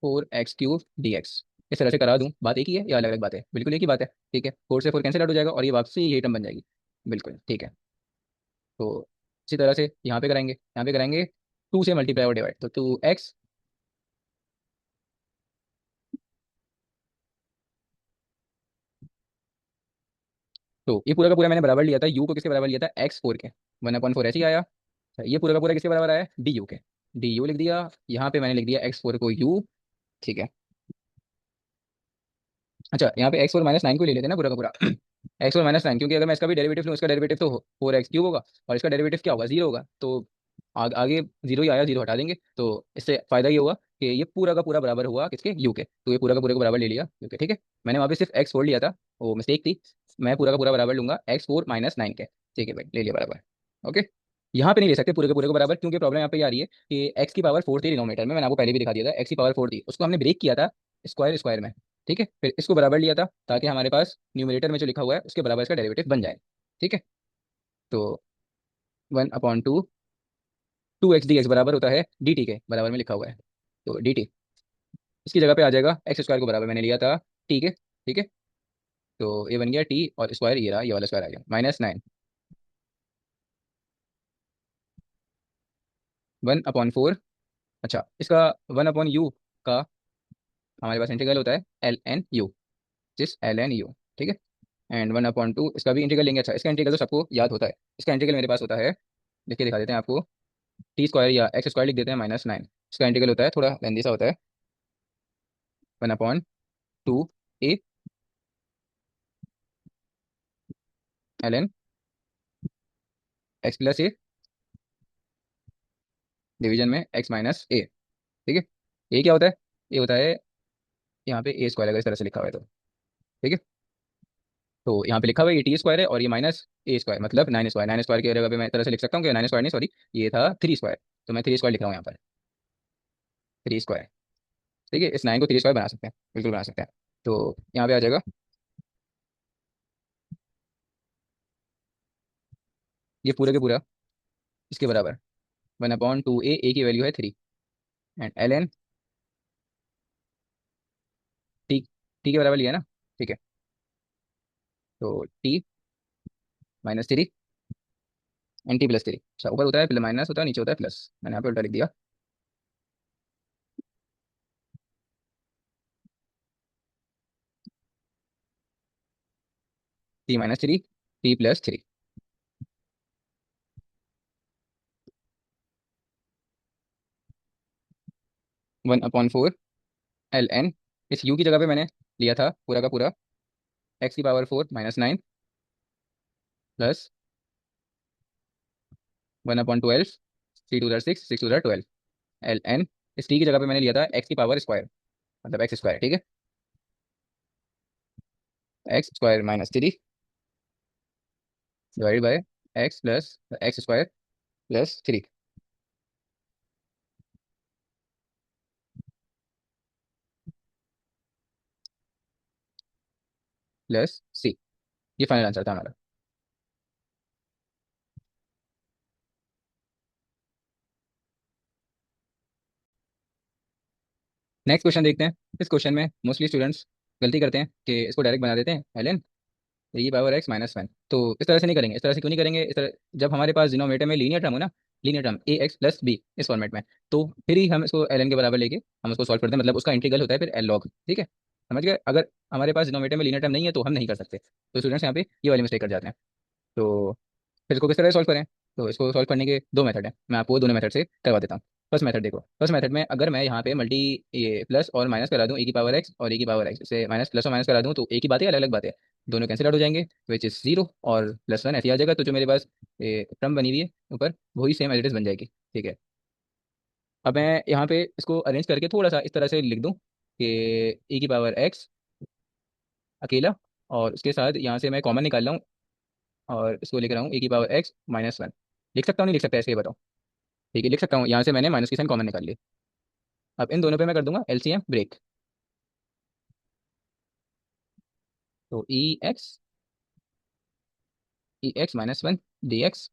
4x क्यूब dx, इस तरह से करा दूँ, बात एक ही है या अलग अलग बात है? बिल्कुल एक ही बात है। ठीक है, 4 से 4 कैंसिल आउट हो जाएगा और ये वापसी यही टर्म बन जाएगी। बिल्कुल ठीक है। तो इसी तरह से यहाँ पे करेंगे 2 से मल्टीप्लाई और डिवाइड, तो 2x। तो ये पूरा का पूरा मैंने बराबर लिया था, यू को किसके बराबर लिया था? x4 के। 1/4 ऐसे ही आया। अच्छा, ये पूरा का पूरा किसके बराबर आया? डी यू के। डी यू लिख दिया, यहाँ पे मैंने लिख दिया एक्स फोर को यू। ठीक है। अच्छा, यहाँ पे x4 - 9 को ले लेते हैं ना पूरा का पूरा। x4 - 9, क्योंकि अगर मैं इसका भी डेरिवेटिव लूँ, इसका डेरिवेटिव तो 4x क्यूब होगा, और इसका डेरिवेटिव क्या होगा? 0 होगा। तो आगे 0 ही आया, 0 हटा देंगे, तो इससे फायदा ये हुआ कि ये पूरा का पूरा बराबर हुआ किसके? यू के। तो ये पूरा का पूरा को बराबर ले लिया यू के। ठीक है। मैंने वहाँ पे सिर्फ x4 लिया था, वो मिस्टेक थी। मैं पूरा का पूरा बराबर लूंगा x4 - 9 के। ठीक है भाई, ले लिया बराबर। ओके। यहाँ पे नहीं ले सकते पूरे के पूरे को बराबर, क्योंकि प्रॉब्लम यहाँ पे ये आ रही है कि x की पावर 4 थी डिनोमिनेटर में, मैंने आपको पहले भी दिखा दिया था। x की पावर 4 थी, उसको हमने ब्रेक किया था स्क्वायर स्क्वायर में। ठीक है, फिर इसको बराबर लिया था ताकि हमारे पास न्यूमरेटर में जो लिखा हुआ है उसके बराबर इसका डेरिवेटिव बन जाए। ठीक है। तो 1/2 2x dx बराबर होता है डी टी के बराबर में लिखा हुआ है। तो डी टी इसकी जगह पे आ जाएगा, एक्स स्क्वायर को बराबर मैंने लिया था टी के। ठीक है। तो ये बन गया टी और स्क्वायर, ये रहा, ये वाला स्क्वायर आ गया -9। 1/4। अच्छा, इसका 1/u का हमारे पास इंटीग्रल होता है ln u, जिस ln u। ठीक है। एंड 1/2 इसका भी इंटीग्रल लेंगे। अच्छा, इसका इंटीग्रल तो सबको याद होता है। इसका इंटीग्रल मेरे पास होता है, लिख के दिखा देते हैं आपको। टी स्क्वायर या एक्स स्क्वायर लिख देते हैं -9। इसका इंटीग्रल होता है, थोड़ा लेंदी सा होता है, 1/2 a ln x+a डिवीजन में x - a। ठीक है। ये क्या होता है? ये होता है यहाँ पे a स्क्वायर, अगर इस तरह से लिखा हुआ है तो। ठीक है। तो यहाँ पे लिखा हुआ है ये टी स्क्वायर है, और ये -a स्क्वायर, मतलब 9 स्क्वायर। 9 स्क्वायर की जगह पे मैं इस तरह से लिख सकता हूँ कि 9 स्क्वायर नहीं, सॉरी, ये था 3 स्क्वायर। तो मैं 3 स्क्वायर लिख रहा हूँ यहाँ पर, 3 स्क्वायर। ठीक है, इस 9 को 3 स्क्वायर बना सकते हैं, बिल्कुल बना सकते हैं। तो यहाँ पे आ जाएगा ये पूरे के पूरा इसके बराबर 1/2a, a की वैल्यू है 3, एंड ln टी, टी के बराबर लिया ना। ठीक है। तो टी -3 एन टी+3। अच्छा, ऊपर होता है प्लस, माइनस होता है, नीचे होता है प्लस, मैंने यहाँ पे उल्टा लिख दिया। t - 3 t+3। 1/4 ln, इस u की जगह पे मैंने लिया था पूरा का पूरा x⁴ -9 प्लस 1/12 3 × 2 = 6 6 × 12 ln, इस t की जगह पे मैंने लिया था x⁴, मतलब x स्क्वायर। ठीक है। x² - 3 divide by x plus x² + 3 plus c। ये फाइनल आंसर था हमारा। नेक्स्ट क्वेश्चन देखते हैं। इस क्वेश्चन में मोस्टली स्टूडेंट्स गलती करते हैं कि इसको डायरेक्ट बना देते हैं ln e⁻x - 1। तो इस तरह से नहीं करेंगे। इस तरह से क्यों नहीं करेंगे? इस तरह, जब हमारे पास डिनोमिनेटर में लीनियर टर्म हो ना, लीनियर टर्म ax + b इस फॉर्मेट में, तो फिर ही हम इसको ln के बराबर लेके हम उसको सॉल्व करते हैं, मतलब उसका इंटीग्रल होता है फिर l log। ठीक है, समझ गए? अगर हमारे पास डिनोमिनेटर में लीनियर टर्म नहीं है तो हम नहीं कर सकते। तो स्टूडेंट्स यहाँ पे ये वाली मिस्टेक कर जाते हैं। तो फिर इसको किस तरह सॉल्व करें? तो इसको सॉल्व करने के दो मेथड हैं, मैं आपको दोनों मेथड से करवा देता हूँ। फर्स्ट मेथड देखो, फर्स्ट मेथड में अगर मैं यहाँ पे मल्टी ये प्लस और माइनस करा दूँ, ए की पावर एक्स और ए की पावर एक्स से माइनस प्लस और माइनस करा दूँ, तो एक ही बात है, अलग अलग बात है, दोनों कैंसिल आउट हो जाएंगे, विच इज जीरो, और प्लस वन ऐसे ही आ जाएगा। तो जो मेरे पास ये टर्म बनी हुई है ऊपर, वही सेम एज इट इज बन जाएगी। ठीक है, अब मैं यहाँ पे इसको अरेंज करके थोड़ा सा इस तरह से लिख दूँ कि ए की पावर एक्स अकेला, और उसके साथ यहाँ से मैं कॉमन निकाल रहा हूँ, और इसको लिख रहा हूँ ए की पावर एक्स माइनस वन। लिख सकता हूँ नहीं लिख सकता, ऐसे ही बताओ। ठीक है, लिख सकता हूँ, यहाँ से मैंने माइनस की साइन कॉमन निकाल ली। अब इन दोनों पे मैं कर दूंगा एलसीएम ब्रेक। तो e x minus one d x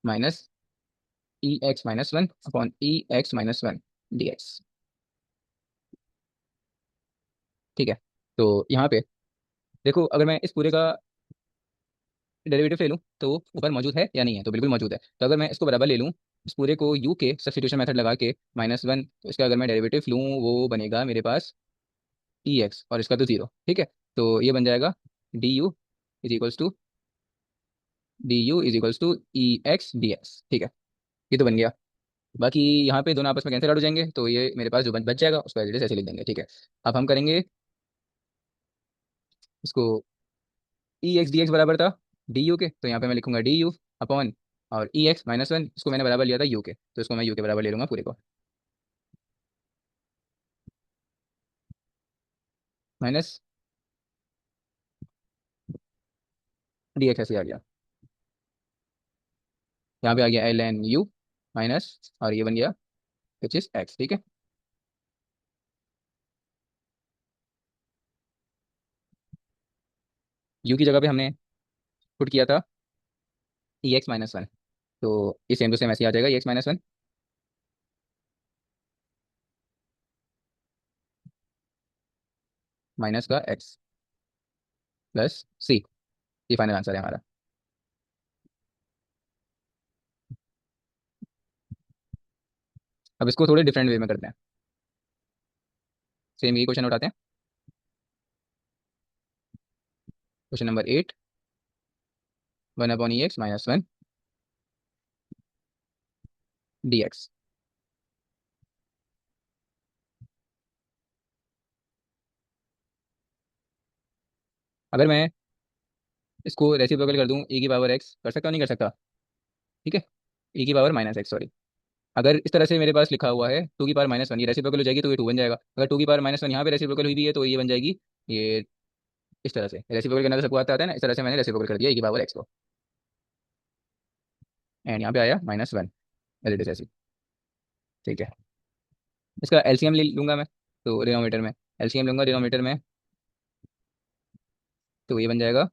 minus e x minus one upon e x minus one d x. ठीक है, तो यहाँ पे देखो, अगर मैं इस पूरे का डेरिवेटिव ले लूँ तो ऊपर मौजूद है या नहीं है, तो बिल्कुल मौजूद है। तो अगर मैं इसको बराबर ले लूँ, इस पूरे को यू के सब्स्टिट्यूशन मेथड लगा के माइनस वन, तो इसका अगर मैं डेरिवेटिव लूँ, वो बनेगा मेरे पास ई एक्स, और इसका तो जीरो। ठीक है, तो ये बन जाएगा d u is equals to e x d x. ठीक है, ये तो बन गया। बाकी यहाँ पे दोनों आपस में कैंसिल आउट हो जाएंगे, तो ये मेरे पास जो बच जाएगा उसको एज इट इज ऐसे लिख देंगे। ठीक है, अब हम करेंगे इसको, ई एक्स डी एक्स बराबर था डी यू के, तो यहाँ पे मैं लिखूंगा डी यू अपॉन, और ई एक्स माइनस वन इसको मैंने बराबर लिया था यू के, तो इसको मैं यू के बराबर ले लूंगा पूरे को, माइनस डी एक्स ऐसे आ गया। यहाँ पे आ गया एल एन यू माइनस, और ये बन गया विच इज एक्स। ठीक है, यू की जगह पे हमने पुट किया था ई एक्स माइनस वन, तो ये सेम टू सेम ऐसे ही आ जाएगा, ई एक्स माइनस वन माइनस का एक्स प्लस सी। ये फाइनल आंसर है हमारा। अब इसको थोड़े डिफरेंट वे में करते हैं, सेम यही क्वेश्चन उठाते हैं। Question number 8, one upon e x minus one d x. अगर मैं इसको रेसिप्रोकल कर दूं, ए की पावर एक्स कर सकता हूँ नहीं कर सकता? ठीक है, ए की पावर माइनस एक्स, सॉरी। अगर इस तरह से मेरे पास लिखा हुआ है टू की पावर माइनस वन, ये रेसिप्रोकल हो जाएगी तो ये टू बन जाएगा। अगर टू की पावर माइनस वन यहाँ पे रेसिप्रोकल हुई भी है, तो ये बन जाएगी ये, इस तरह से रेसिप्रोकल करना तो सबको आता है ना, इस तरह से मैंने रेसिप्रोकल कर दिया ए की पावर एक्स को, एंड यहाँ पे आया minus one as it is ऐसी। ठीक है, इसका एलसीएम ले लूंगा मैं, तो डिनोमीटर में एलसीएम लूंगा, डिनोमीटर में, तो ये बन जाएगा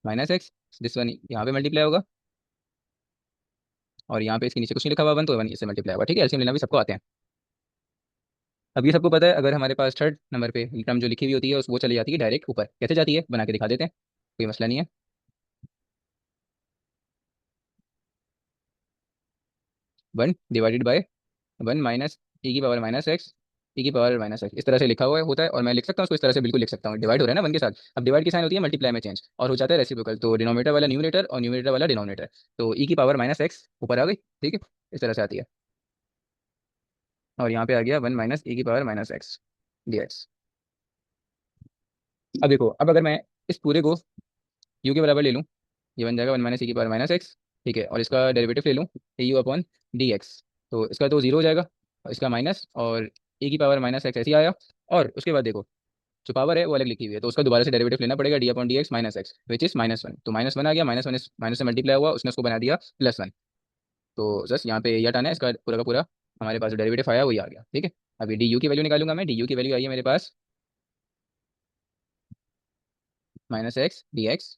माइनस एक्स, दिस वन यहाँ पे मल्टीप्लाई होगा, और यहाँ पे इसके नीचे कुछ नहीं लिखा हुआ वन, तो वन इससे मल्टीप्लाई होगा। ठीक है, एलसीएम लेना भी सबको आते हैं। अब ये सबको पता है, अगर हमारे पास थर्ड नंबर पे टर्म जो लिखी हुई होती है वो चली जाती है डायरेक्ट ऊपर, कैसे जाती है बना के दिखा देते हैं, कोई मसला नहीं है। One divided by one minus e की पावर माइनस एक्स, ई की पावर माइनस एक्स, इस तरह से लिखा हुआ है होता है, और मैं लिख सकता हूँ उसको इस तरह से, बिल्कुल लिख सकता हूँ, डिवाइड हो रहा है ना वन के साथ। अब डिवाइड की साइन होती है मल्टीप्लाई में चेंज, और हो जाता है रेसिप्रोकल, तो डिनोमीटर वाला न्यूमरेटर और न्यूमरेटर वाला डिनोमिनेटर, तो ई की पावर माइनस एक्स ऊपर आ गई। ठीक है, इस तरह से आती है, और यहाँ पे आ गया वन माइनस ई की power minus x d x. अब देखो, अब अगर मैं इस पूरे को यू के बराबर ले लूँ, ये बन जाएगा वन माइनस ई की पावर माइनस एक्स। ठीक है, और इसका डेरिवेटिव ले लूँ ए यू अपॉन डी एक्स, तो इसका तो जीरो हो जाएगा, और इसका माइनस, और ए की पावर माइनस एक्स ऐसे ही आया। और उसके बाद देखो, जो पावर है वो अलग लिखी हुई है, तो उसका दोबारा से डेरिवेटिव लेना पड़ेगा, D upon D x minus x which is minus one, तो माइनस वन आ गया, माइनस वन माइनस से मल्टीप्लाई हुआ, उसने उसको बना दिया प्लस वन। तो जस्ट यहाँ पे ये हटाना है, इसका पूरा का पूरा हमारे पास जो डेरिवेटिव आया वही आ गया। ठीक है, अभी डी यू की वैल्यू निकालूंगा मैं, डी यू की वैल्यू आई है मेरे पास माइनस एक्स डी एक्स।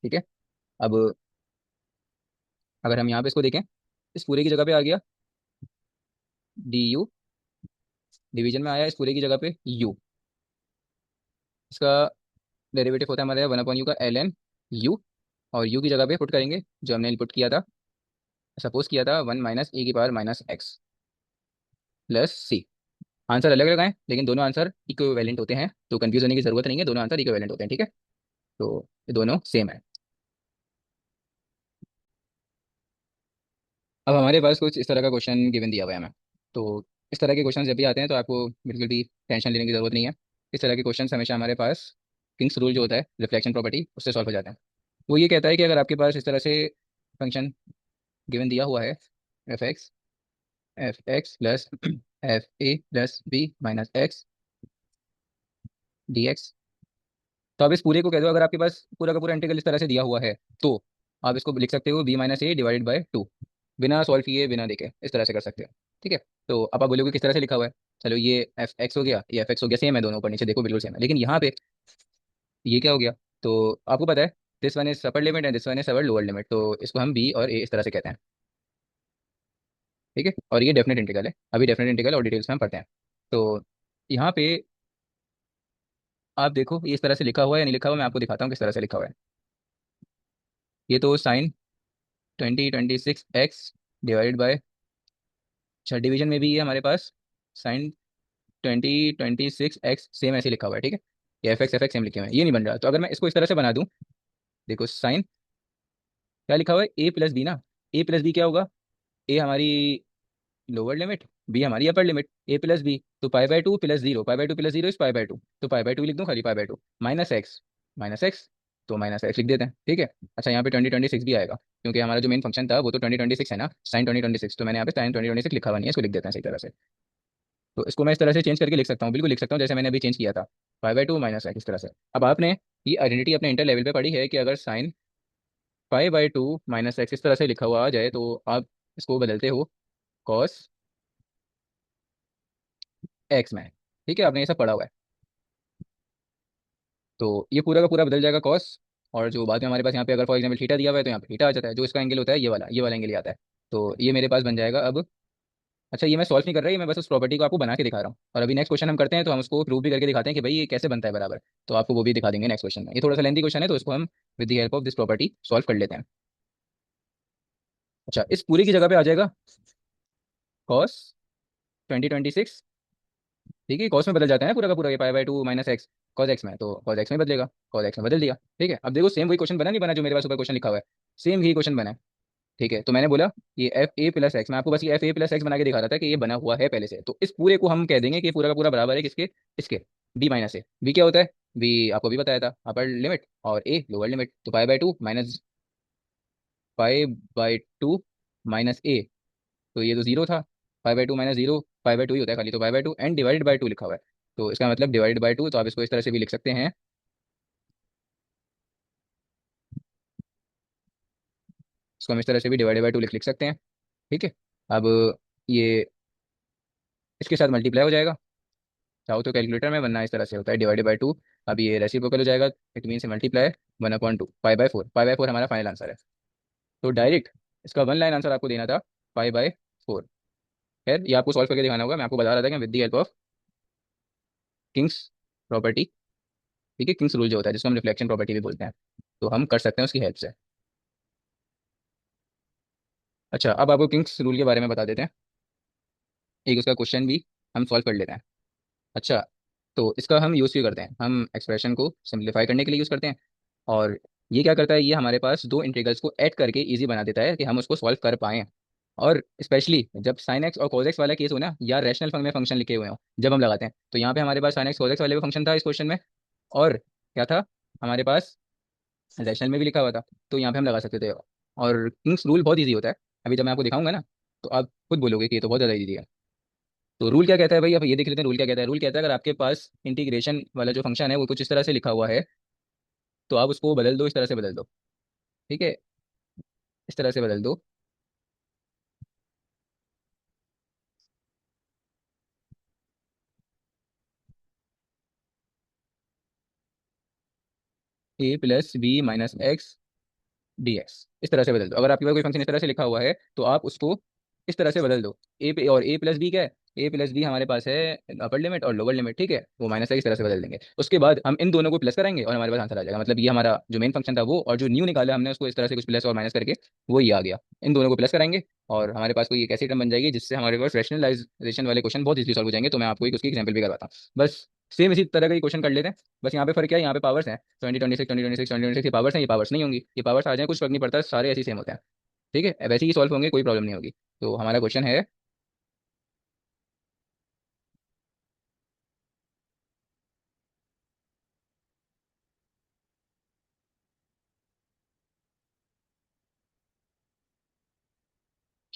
ठीक है, अब अगर हम यहाँ पे इसको देखें, इस पूरे की जगह पे आ गया डी यू, डिवीजन में आया इस पूरे की जगह पे यू, इसका डेरिवेटिव होता है हमारे वन अपॉन यू का एल एन यू, और यू की जगह पे पुट करेंगे जो हमने इनपुट किया था, सपोज किया था वन माइनस ए की पावर माइनस एक्स प्लस सी। आंसर अलग अलग आए, लेकिन दोनों आंसर इक्विवेलेंट होते हैं, तो कंफ्यूज होने की जरूरत नहीं है, दोनों आंसर इक्विवेलेंट होते हैं। ठीक है, तो ये दोनों सेम है। अब हमारे पास कुछ इस तरह का क्वेश्चन गिवन दिया हुआ है हमें। तो इस तरह के क्वेश्चन जब भी आते हैं तो आपको बिल्कुल भी टेंशन लेने की ज़रूरत नहीं है। इस तरह के क्वेश्चन हमेशा हमारे पास किंग्स रूल जो होता है रिफ्लेक्शन प्रॉपर्टी उससे सॉल्व हो जाते हैं। वो ये कहता है कि अगर आपके पास इस तरह से फंक्शन गिवन दिया हुआ है f x plus f a plus b minus x d x. तो आप इस पूरे को कह दो, अगर आपके पास पूरा का पूरा इंटीग्रल इस तरह से दिया हुआ है तो आप इसको लिख सकते हो b minus a divided by two. बिना सॉल्व किए बिना देखे इस तरह से कर सकते हो। ठीक है। तो अब आप बोलोगे किस तरह से लिखा हुआ है। चलो ये एफ एक्स हो गया, ये एफ एक्स हो गया, सेम है दोनों, ऊपर नीचे देखो बिल्कुल सेम है, लेकिन यहाँ पे ये क्या हो गया। तो आपको पता है this one is upper limit and this one is our lower limit, तो इसको हम बी और ए इस तरह से कहते हैं। ठीक है। और ये डेफिनेट इंटीग्रल है, अभी डेफिनेट इंटीग्रल और डिटेल्स में हम पढ़ते हैं। तो यहाँ पे आप देखो ये इस तरह से लिखा हुआ है या नहीं लिखा हुआ, मैं आपको दिखाता हूँ किस तरह से लिखा हुआ है। ये तो साइन 2026 एक्स डिवाइडेड बाय, अच्छा डिवीजन में भी ये हमारे पास साइन 2026 एक्स सेम ऐसे लिखा हुआ है। ठीक है। ये एफ एक्स सेम लिखे हुए हैं, ये नहीं बन रहा। तो अगर मैं इसको इस तरह से बना दूं, देखो साइन क्या लिखा हुआ है ए प्लस बी ना। ए प्लस बी क्या होगा, ए हमारी लोअर लिमिट, बी हमारी अपर लिमिट, ए प्लस बी तो pi by two plus zero, pi by two plus zero इस पाई बाय टू, तो पाई बाय टू लिख दूं खाली पाई बाय टू माइनस एक्स तो माइनस एक्स लिख देते हैं। ठीक है। अच्छा यहाँ पे 2026 भी आएगा क्योंकि हमारा जो मेन फंक्शन था वो तो 2026 है ना, साइन 2026, तो मैंने यहाँ पे साइन 2026 लिखा हुआ नहीं है, इसको लिख देते हैं सही तरह से। तो इसको मैं इस तरह से चेंज करके लिख सकता हूँ, बिल्कुल लिख सकता हूँ जैसे मैंने अभी चेंज किया था, pi by two minus x इस तरह से। अब आपने ये आइडेंटिटी अपने इंटर लेवल पे पढ़ी है कि अगर sine pi by two minus x इस तरह से लिखा हुआ आ जाए तो आप इसको बदलते हो कॉस एक्स में। ठीक है, आपने ये सब पढ़ा हुआ है। तो ये पूरा का पूरा बदल जाएगा कॉस, और जो बाद में हमारे पास यहाँ पे अगर फॉर एग्जाम्पल थीटा दिया हुआ है तो यहाँ पे थीटा आ जाता है, जो इसका एंगल होता है ये वाला एंगल ही आता है। तो ये मेरे पास बन जाएगा अब। अच्छा ये मैं सॉल्व नहीं कर रहा, ये मैं बस उस प्रॉपर्टी को आपको बना के दिखा रहा हूँ, और अभी नेक्स्ट क्वेश्चन हम करते हैं तो हम उसको प्रूव भी करके दिखाते हैं कि भाई ये कैसे बनता है बराबर। तो आपको वो भी दिखा देंगे नेक्स्ट क्वेश्चन में। ये थोड़ा सा लेंथी क्वेश्चन है तो इसको हम with the help of this property solve कर लेते हैं। अच्छा इस पूरी की जगह पे आ जाएगा कॉस 2026। ठीक है, कॉस में बदल जाता है ना पूरा का पूरा, ये पाई by two minus x cos x में, तो कॉस एक्स में बदलेगा, कॉस एक्स में बदल दिया। ठीक है। अब देखो सेम वही क्वेश्चन बना नहीं बना जो मेरे पास ऊपर क्वेश्चन लिखा हुआ है, सेम ही क्वेश्चन बना है। ठीक है। तो मैंने बोला ये एफ ए प्लस एक्स, मैं आपको बस ये एफ ए प्लस एक्स बना के दिखा रहा था कि ये बना हुआ है पहले से, तो इस पूरे को हम कह देंगे कि ये पूरा का पूरा बराबर है किसके, इसके, बी माइनस ए। बी क्या होता है, बी आपको भी बताया था अपर लिमिट और ए लोअर लिमिट, तो pi by two minus pi by two minus a, तो ये तो जीरो था, pi by two minus zero pi by two ही होता है खाली, तो pi by two and divided by two लिखा हुआ है, तो इसका मतलब डिवाइडेड बाय टू, तो आप इसको इस तरह से भी लिख सकते हैं, इसको हम इस तरह से भी डिवाइडेड बाय टू लिख लिख सकते हैं। ठीक है। अब ये इसके साथ मल्टीप्लाई हो जाएगा, चाहो तो कैलकुलेटर में, वरना इस तरह से होता है डिवाइडेड बाय टू। अब ये रेसिप्रोकल हो जाएगा, इट मीन से multiply 1/2 pi by four, pi by four हमारा फाइनल आंसर है। तो डायरेक्ट इसका वन लाइन आंसर आपको देना था पाई बाय फोर। खैर ये आपको सॉल्व करके दिखाना होगा, मैं आपको बता रहा था कि with the help of Kings property, ठीक है, किंग्स रूल जो होता है जिसको हम रिफ्लेक्शन प्रॉपर्टी भी बोलते हैं, तो हम कर सकते हैं उसकी हेल्प से। अच्छा अब आपको किंग्स रूल के बारे में बता देते हैं, एक उसका क्वेश्चन भी हम सॉल्व कर लेते हैं। अच्छा तो इसका हम यूज़ क्यों करते हैं, हम एक्सप्रेशन को सिंप्लीफाई करने के लिए यूज़ करते हैं। और ये क्या करता है, ये हमारे पास दो इंटीग्रल्स को ऐड करके इजी बना देता है कि हम उसको सॉल्व कर पाएँ। और स्पेशली जब साइन एक्स और कॉस एक्स वाला केस हो ना, या रैशनल फंक्शन में फंक्शन लिखे हुए हो जब हम लगाते हैं, तो यहाँ पे हमारे पास साइन एक्स कॉस एक्स वाले का फंक्शन था इस क्वेश्चन में, और क्या था हमारे पास रैशनल में भी लिखा हुआ था, तो यहाँ पे हम लगा सकते थे। और किंग्स रूल बहुत ईजी होता है, अभी जब मैं आपको दिखाऊंगा ना तो आप खुद बोलोगे कि ये तो बहुत ज़्यादा ईजी है। तो रूल क्या कहता है भाई, अब ये देख लेते हैं रूल क्या कहता है। रूल कहता है अगर आपके पास इंटीग्रेशन वाला जो फंक्शन है वो कुछ इस तरह से लिखा हुआ है, तो आप उसको बदल दो, इस तरह से बदल दो। ठीक है, इस तरह से बदल दो। A plus b minus x d x इस तरह से बदल दो। अगर आपके पास कोई फंक्शन इस तरह से लिखा हुआ है तो आप उसको इस तरह से बदल दो। ए पे, और ए प्लस बी क्या है, ए प्लस बी हमारे पास है अपर लिमिट और लोअर लिमिट, ठीक है, वो माइनस है, इस तरह से बदल देंगे। उसके बाद हम इन दोनों को प्लस कराएंगे और हमारे पास आंसर आ जाएगा। मतलब ये हमारा जो मेन फंक्शन था वो, और जो न्यू निकाला हमने उसको इस तरह से कुछ प्लस और माइनस करके वो ये आ गया। इन दोनों को प्लस कराएंगे और हमारे पास कोई एक ऐसी टर्म बन जाएगी जिससे हमारे पास रैशनलाइजेशन वाले क्वेश्चन बहुत इजीली सॉल्व हो जाएंगे। तो मैं आपको एक उसकी एग्जाम्पल भी करवाता हूँ, बस सेम इसी तरह का ही क्वेश्चन कर लेते हैं। बस यहाँ पे फर्क क्या है, यहाँ पे पावर्स हैं 2026 2026 2026, ये पावर्स हैं, ये पावर्स नहीं होंगी, ये पावर्स आ जाए कुछ फर्क नहीं पड़ता, सारे ऐसे सेम होते हैं। ठीक है, वैसे ही सॉल्व होंगे, कोई प्रॉब्लम नहीं होगी। तो हमारा क्वेश्चन है,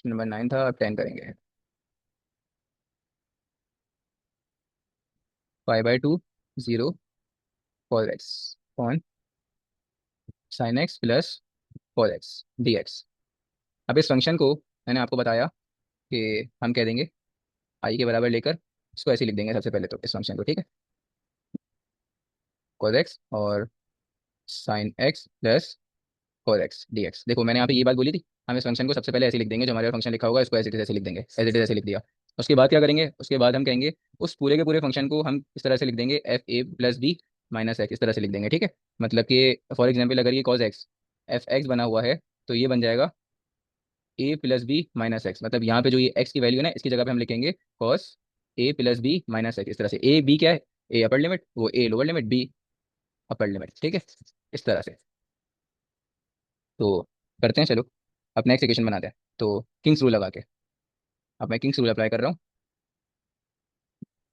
नंबर 9 था, अब 10 करेंगे। 5/2 0 cos x on sign x plus cos x d x. अब इस फंक्शन को मैंने आपको बताया कि हम कह देंगे आई के बराबर लेकर इसको ऐसे लिख देंगे सबसे पहले तो इस फंक्शन को, ठीक है, कॉस एक्स और sign x plus cos x d x. देखो मैंने यहाँ पे ये बात बोली थी, हम इस फंक्शन को सबसे पहले ऐसे लिख देंगे, जो हमारे फंक्शन लिखा होगा इसको एज इट इज ऐसे लिख देंगे, एज इट इज ऐसे लिख दिया। उसके बाद क्या करेंगे, उसके बाद हम कहेंगे उस पूरे के पूरे फंक्शन को हम इस तरह से लिख देंगे f a plus b minus x, इस तरह से लिख देंगे, ठीक है। मतलब कि फॉर एग्जाम्पल अगर ये कॉस एक्स एफ एक्स बना हुआ है, तो ये बन जाएगा ए प्लस बी माइनस एक्स। मतलब यहाँ पे जो ये एक्स की वैल्यू है ना, इसकी जगह पे हम लिखेंगे cos A plus b minus x, इस तरह से। ए बी क्या है, ए अपर लिमिट, वो a lower limit, b upper limit, ठीक है, इस तरह से। तो करते हैं, चलो अब नेक्स्ट इक्वेशन बनाते हैं। तो किंग्स रूल लगा के अब मैं किंग्स रूल अप्लाई कर रहा हूँ।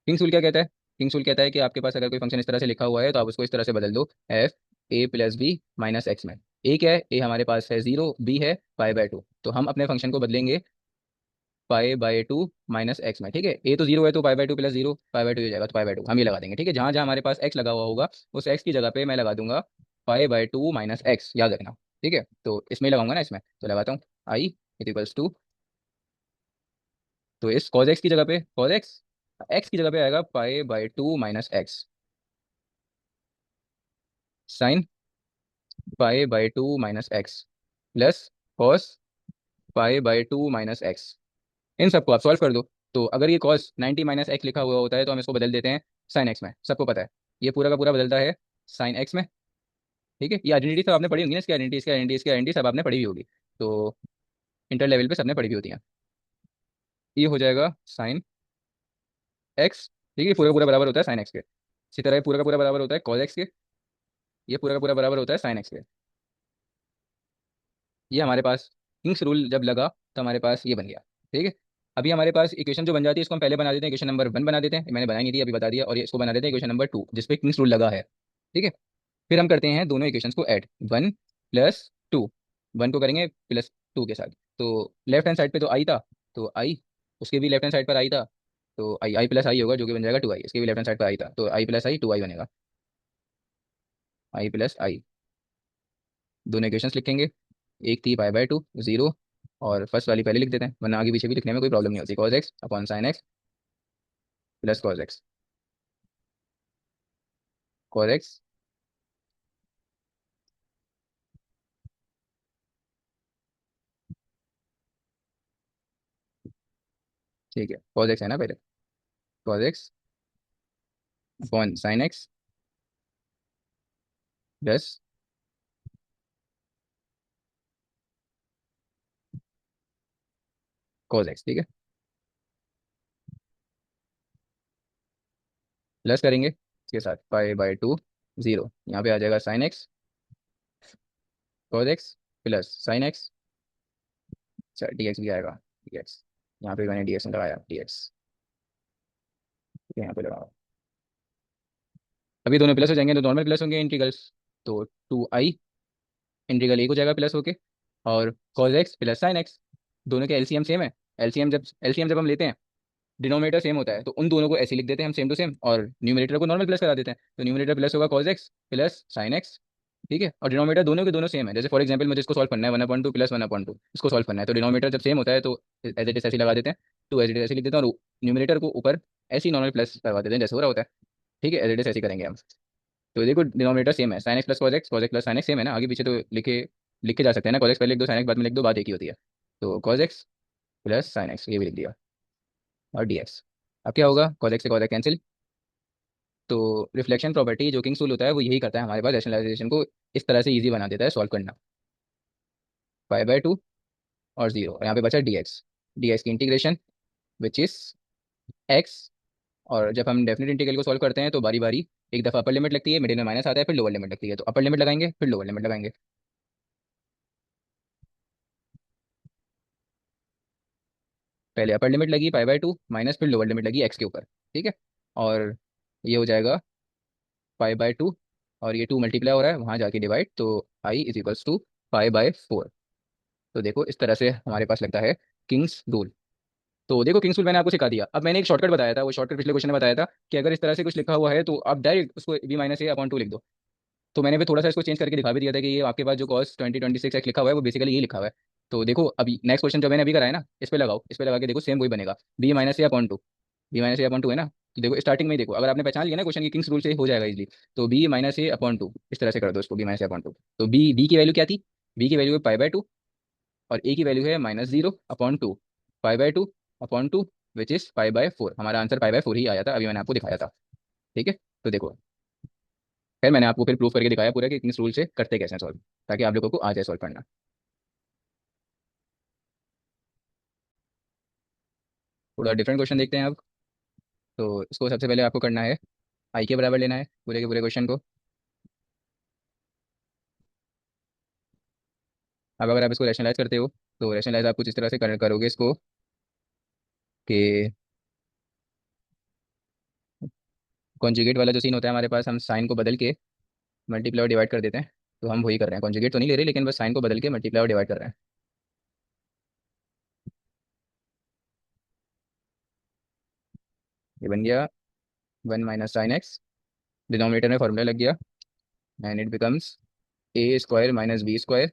किंग्स रूल क्या कहता है, किंग्स रूल कहता है कि आपके पास अगर कोई फंक्शन इस तरह से लिखा हुआ है तो आप उसको इस तरह से बदल दो, f a plus b minus x में। ए क्या है, ए हमारे पास है 0, बी है पाई/2, तो हम अपने फंक्शन को बदलेंगे पाई/2 माइनस एक्स में, ठीक है। ए तो 0 है तो पाई/2 प्लस 0 पाई/2 हो जाएगा, तो पाई/2 हम ये लगा देंगे, ठीक है। जहाँ जहाँ हमारे पास एक्स लगा हुआ होगा उस एक्स की जगह पे मैं लगा दूंगा पाई/2 माइनस एक्स, याद रखना, ठीक है। तो इसमें लगाऊंगा ना, इसमें तो लगाता हूँ आई इक्वल्स टू, तो इस कॉज एक्स की जगह पे कॉज एक्स एक्स की जगह पे आएगा pi by two minus x, sine pi by two minus x plus cos pi by two minus x. इन सबको आप सॉल्व कर दो। तो अगर ये कॉस 90 माइनस एक्स लिखा हुआ होता है तो हम इसको बदल देते हैं साइन एक्स में, सबको पता है ये पूरा का पूरा बदलता है साइन एक्स में, ठीक है। ये आइडेंटिटी सब आपने पढ़ी होंगी ना, इसकी आइडेंटिटी, इसकी आइडेंटिटी, इसकी आइडेंटिटी सब आपने पढ़ी हुई होगी। तो इंटर लेवल पे सबने पढ़ी हुई होती हैं। ये हो जाएगा साइन एक्स, ठीक है, पूरा का पूरा बराबर होता है साइन एक्स के। इसी तरह ये पूरा का पूरा बराबर होता है कॉस एक्स के, ये पूरा का पूरा बराबर होता है साइन एक्स के। ये हमारे पास किंग्स रूल जब लगा तो हमारे पास ये बन गया, ठीक है। अभी हमारे पास इक्वेशन जो बन जाती है इसको हम पहले बना देते हैं, इक्वेशन नंबर 1 बना देते हैं, ये मैंने बनाई नहीं थी अभी बता दिया, और ये इसको बना देते हैं इक्वेशन नंबर 2 जिसपे किंग्स रूल लगा है, ठीक है। फिर हम करते हैं दोनों इक्वेशंस को ऐड, 1 प्लस 2, 1 को करेंगे प्लस 2 के साथ। तो लेफ्ट हैंड साइड पे तो आई था, तो आई, उसके भी लेफ्ट हैंड साइड पर आई था, तो आई आई प्लस आई होगा जो कि बन जाएगा 2 आई, इसके भी लेफ्ट हैंड साइड पर आई था, तो आई प्लस आई 2 आई बनेगा, आई प्लस आई। दोनों इक्वेशंस लिखेंगे, एक थी पाई/2 0, और फर्स्ट वाली पहले लिख देते हैं वरना आगे पीछे भी लिखने में कोई प्रॉब्लम नहीं होती, cos x upon sine x plus cos x, cos x, ठीक है, कॉस एक्स है ना पहले, cos x upon sine x plus cos x, ठीक है। प्लस करेंगे इसके साथ पाई/2 0, यहाँ पे आ जाएगा sign x cos x plus sine x, अच्छा डी एक्स भी आएगा, डी एक्स, यहाँ पे मैंने डी एक्स लगाया, डी एक्स, ठीक है, यहाँ पे लगाओ। अभी दोनों प्लस हो जाएंगे तो नॉर्मल प्लस होंगे इंटीग्रल्स, तो 2 आई इंटीग्रल एक हो जाएगा प्लस होके, और cos x plus sine x, दोनों के एलसीएम सेम है। एलसीएम जब हम लेते हैं डिनोमिनेटर सेम होता है तो उन दोनों को ऐसे लिख देते हैं हम सेम टू सेम, और न्यूमरेटर को नॉर्मल प्लस करा देते हैं, तो न्यूमरेटर प्लस होगा cos x plus sign x, ठीक है। और डिनोमिनेटर दोनों के दोनों सेम है, जैसे फॉर एग्जांपल मुझे इसको सॉल्व करना है 1/2 प्लस 1/2, इसको सॉल्व करना है, तो डिनोमिनेटर जब सेम होता है तो एज इट इज ऐसे लगा देते हैं, टू एज इट इज ऐसे लिख देते हैं, और न्यूमरेटर को ऊपर ऐसे ही नॉर्मल प्लस करवा देते हैं जैसे हो रहा होता है, ठीक है, एज इट इज ऐसे करेंगे हम। तो देखो डिनोमिनेटर सेम है, sign x plus cos x plus sine x same है ना, आगे पीछे तो लिखे जा सकते हैं ना, कॉस एक्स पहले लिख दो साइन एक्स बाद में लिख दो, बात एक ही होती है। तो cos x plus sine x ये भी लिख दिया, और डी एक्स। अब क्या होगा, कॉस एक्स से कॉस एक्स कैंसिल, तो रिफ्लेक्शन प्रॉपर्टी जो किंग्स रूल होता है वो यही करता है हमारे पास, रैशनलाइजेशन को इस तरह से इजी बना देता है सॉल्व करना, पाई/2 और 0, और यहाँ पे बचा डी एक्स की इंटीग्रेशन विच इज एक्स। और जब हम डेफिनेट इंटीग्रल को सॉल्व करते हैं तो बारी बारी एक दफ़ा अपर लिमिट लगती है, मिडिल में माइनस आता है, फिर लोअर लिमिट लगती है, तो अपर लिमिट लगाएंगे फिर लोअर लिमिट लगाएंगे। पहले अपर लिमिट लगी पाई/2 माइनस फिर लोअर लिमिट लगी एक्स के ऊपर, ठीक है। और ये हो जाएगा पाई/2, और ये 2 मल्टीप्लाई हो रहा है वहाँ जाके डिवाइड, तो आई इज इक्वल्स टू पाई/4। तो देखो इस तरह से हमारे पास लगता है किंग्स रूल। तो देखो किंग्स रूल मैंने आपको सिखा दिया। अब मैंने एक शॉर्टकट बताया था, वो शॉर्टकट पिछले क्वेश्चन में बताया था कि अगर इस तरह से कुछ लिखा हुआ है तो आप डायरेक्ट उसको b-a/2 लिख दो। तो मैंने भी थोड़ा सा इसको चेंज करके दिखा भी दिया था कि ये आपके पास जो कॉस 2026 लिखा हुआ है वो बेसिकली ये लिखा हुआ है। तो देखो अभी नेक्स्ट क्वेश्चन जो मैंने अभी कराया ना, इस पे लगाओ, इस पे लगा के देखो सेम वही बनेगा, b-a/2। b-a/2 है ना। तो देखो स्टार्टिंग में ही देखो, अगर आपने पहचान लिया ना क्वेश्चन की किंग्स रूल से हो जाएगा इजीली। तो b-a/2 इस तरह से कर दो इसको, b-a/2। तो बी की वैल्यू क्या थी? बी की वैल्यू है पाई/2, और ए की वैल्यू है -0/2, पाई/2 अपॉन 2, विच इज पाई/4। हमारा आंसर पाई/4 ही आया था, अभी मैंने आपको दिखाया था, ठीक है। तो देखो फिर मैंने आपको फिर प्रूफ करके दिखाया पूरा कि किस रूल से करते कैसे सॉल्व, ताकि आप लोगों को आ जाए सॉल्व करना। थोड़ा डिफरेंट क्वेश्चन देखते हैं अब। तो इसको सबसे पहले आपको करना है आई के बराबर लेना है पूरे के पूरे क्वेश्चन को। अब अगर आप इसको रैशनलाइज करते हो तो रैशनलाइज आप कुछ इस तरह से करोगे इसको कि कॉन्जुगेट वाला जो सीन होता है हमारे पास, हम साइन को बदल के मल्टीप्लाई और डिवाइड कर देते हैं। तो हम वही कर रहे हैं, कॉन्जुगेट तो नहीं ले रहे, लेकिन बस साइन को बदल के मल्टीप्लाई और डिवाइड कर रहे हैं। ये बन गया 1 - sin x, डिनोमिनेटर में फॉर्मूला लग गया, and it becomes a² - b²,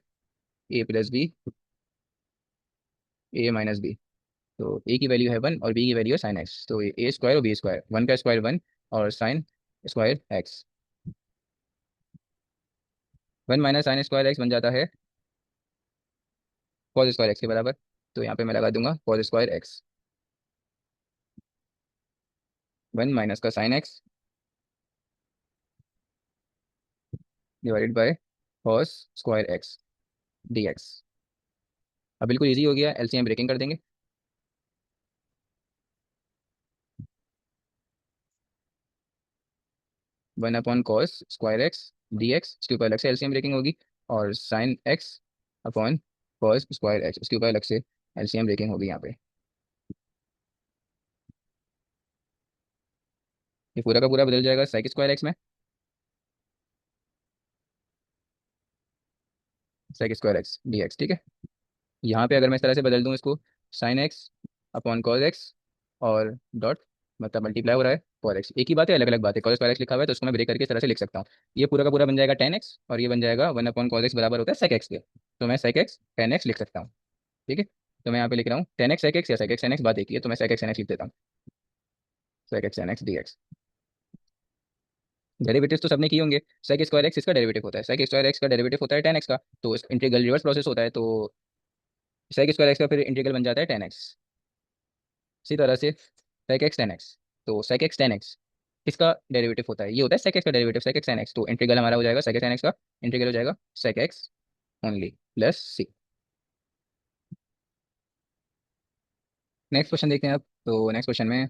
a+b, a-b। तो ए की वैल्यू है 1 और बी की वैल्यू है sin x, तो a² और b², 1 का स्क्वायर 1 और sin² x। 1 - sin² x बन जाता है cos² x के बराबर। तो यहाँ पे मैं लगा दूंगा cos²x, 1 माइनस का sin x divided by cos² x dx। अब बिल्कुल इजी हो गया, एलसीएम ब्रेकिंग कर देंगे। 1/cos² x dx, उसके ऊपर अलग से एलसीएम ब्रेकिंग होगी, और sin x/cos²x उसके ऊपर अलग से एलसीएम ब्रेकिंग होगी यहाँ पे। ये पूरा का पूरा बदल जाएगा sec²x में, sec²x dx, ठीक है। यहाँ पे अगर मैं इस तरह से बदल दूँ इसको, sin x/cos x और डॉट, मतलब मल्टीप्लाई हो रहा है cos x, एक ही बात है अलग अलग बात है, cos² x लिखा हुआ है तो उसको मैं ब्रेक करके इस तरह से लिख सकता हूँ। ये पूरा का पूरा बन जाएगा tan x, और ये बन जाएगा 1/cos x बराबर होता है sec x के। तो मैं sec x tan x लिख सकता हूँ, ठीक है। तो मैं यहाँ पे लिख रहा हूँ tan x sec x या sec x tan x, बात एक ही है, तो मैं sec x tan x लिख देता हूँ, sec x tan x dx। Derivatives तो सबने किए होंगे। sec² x इसका डेरिवेटिव होता है, sec² x का डेरिवेटिव होता है tan x का, तो इस इंटीग्रल रिवर्स प्रोसेस होता है, तो sec² x का फिर इंटीग्रल बन जाता है tan x। इसी तरह से sec x tan x, तो sec x tan x इसका डेरिवेटिव होता है, ये होता है sec x का derivative sec x tan x, तो इंटीग्रल हमारा हो जाएगा sec x tan x का इंटीग्रल हो जाएगा sec x only plus c। Next question देखते हैं अब। तो नेक्स्ट क्वेश्चन में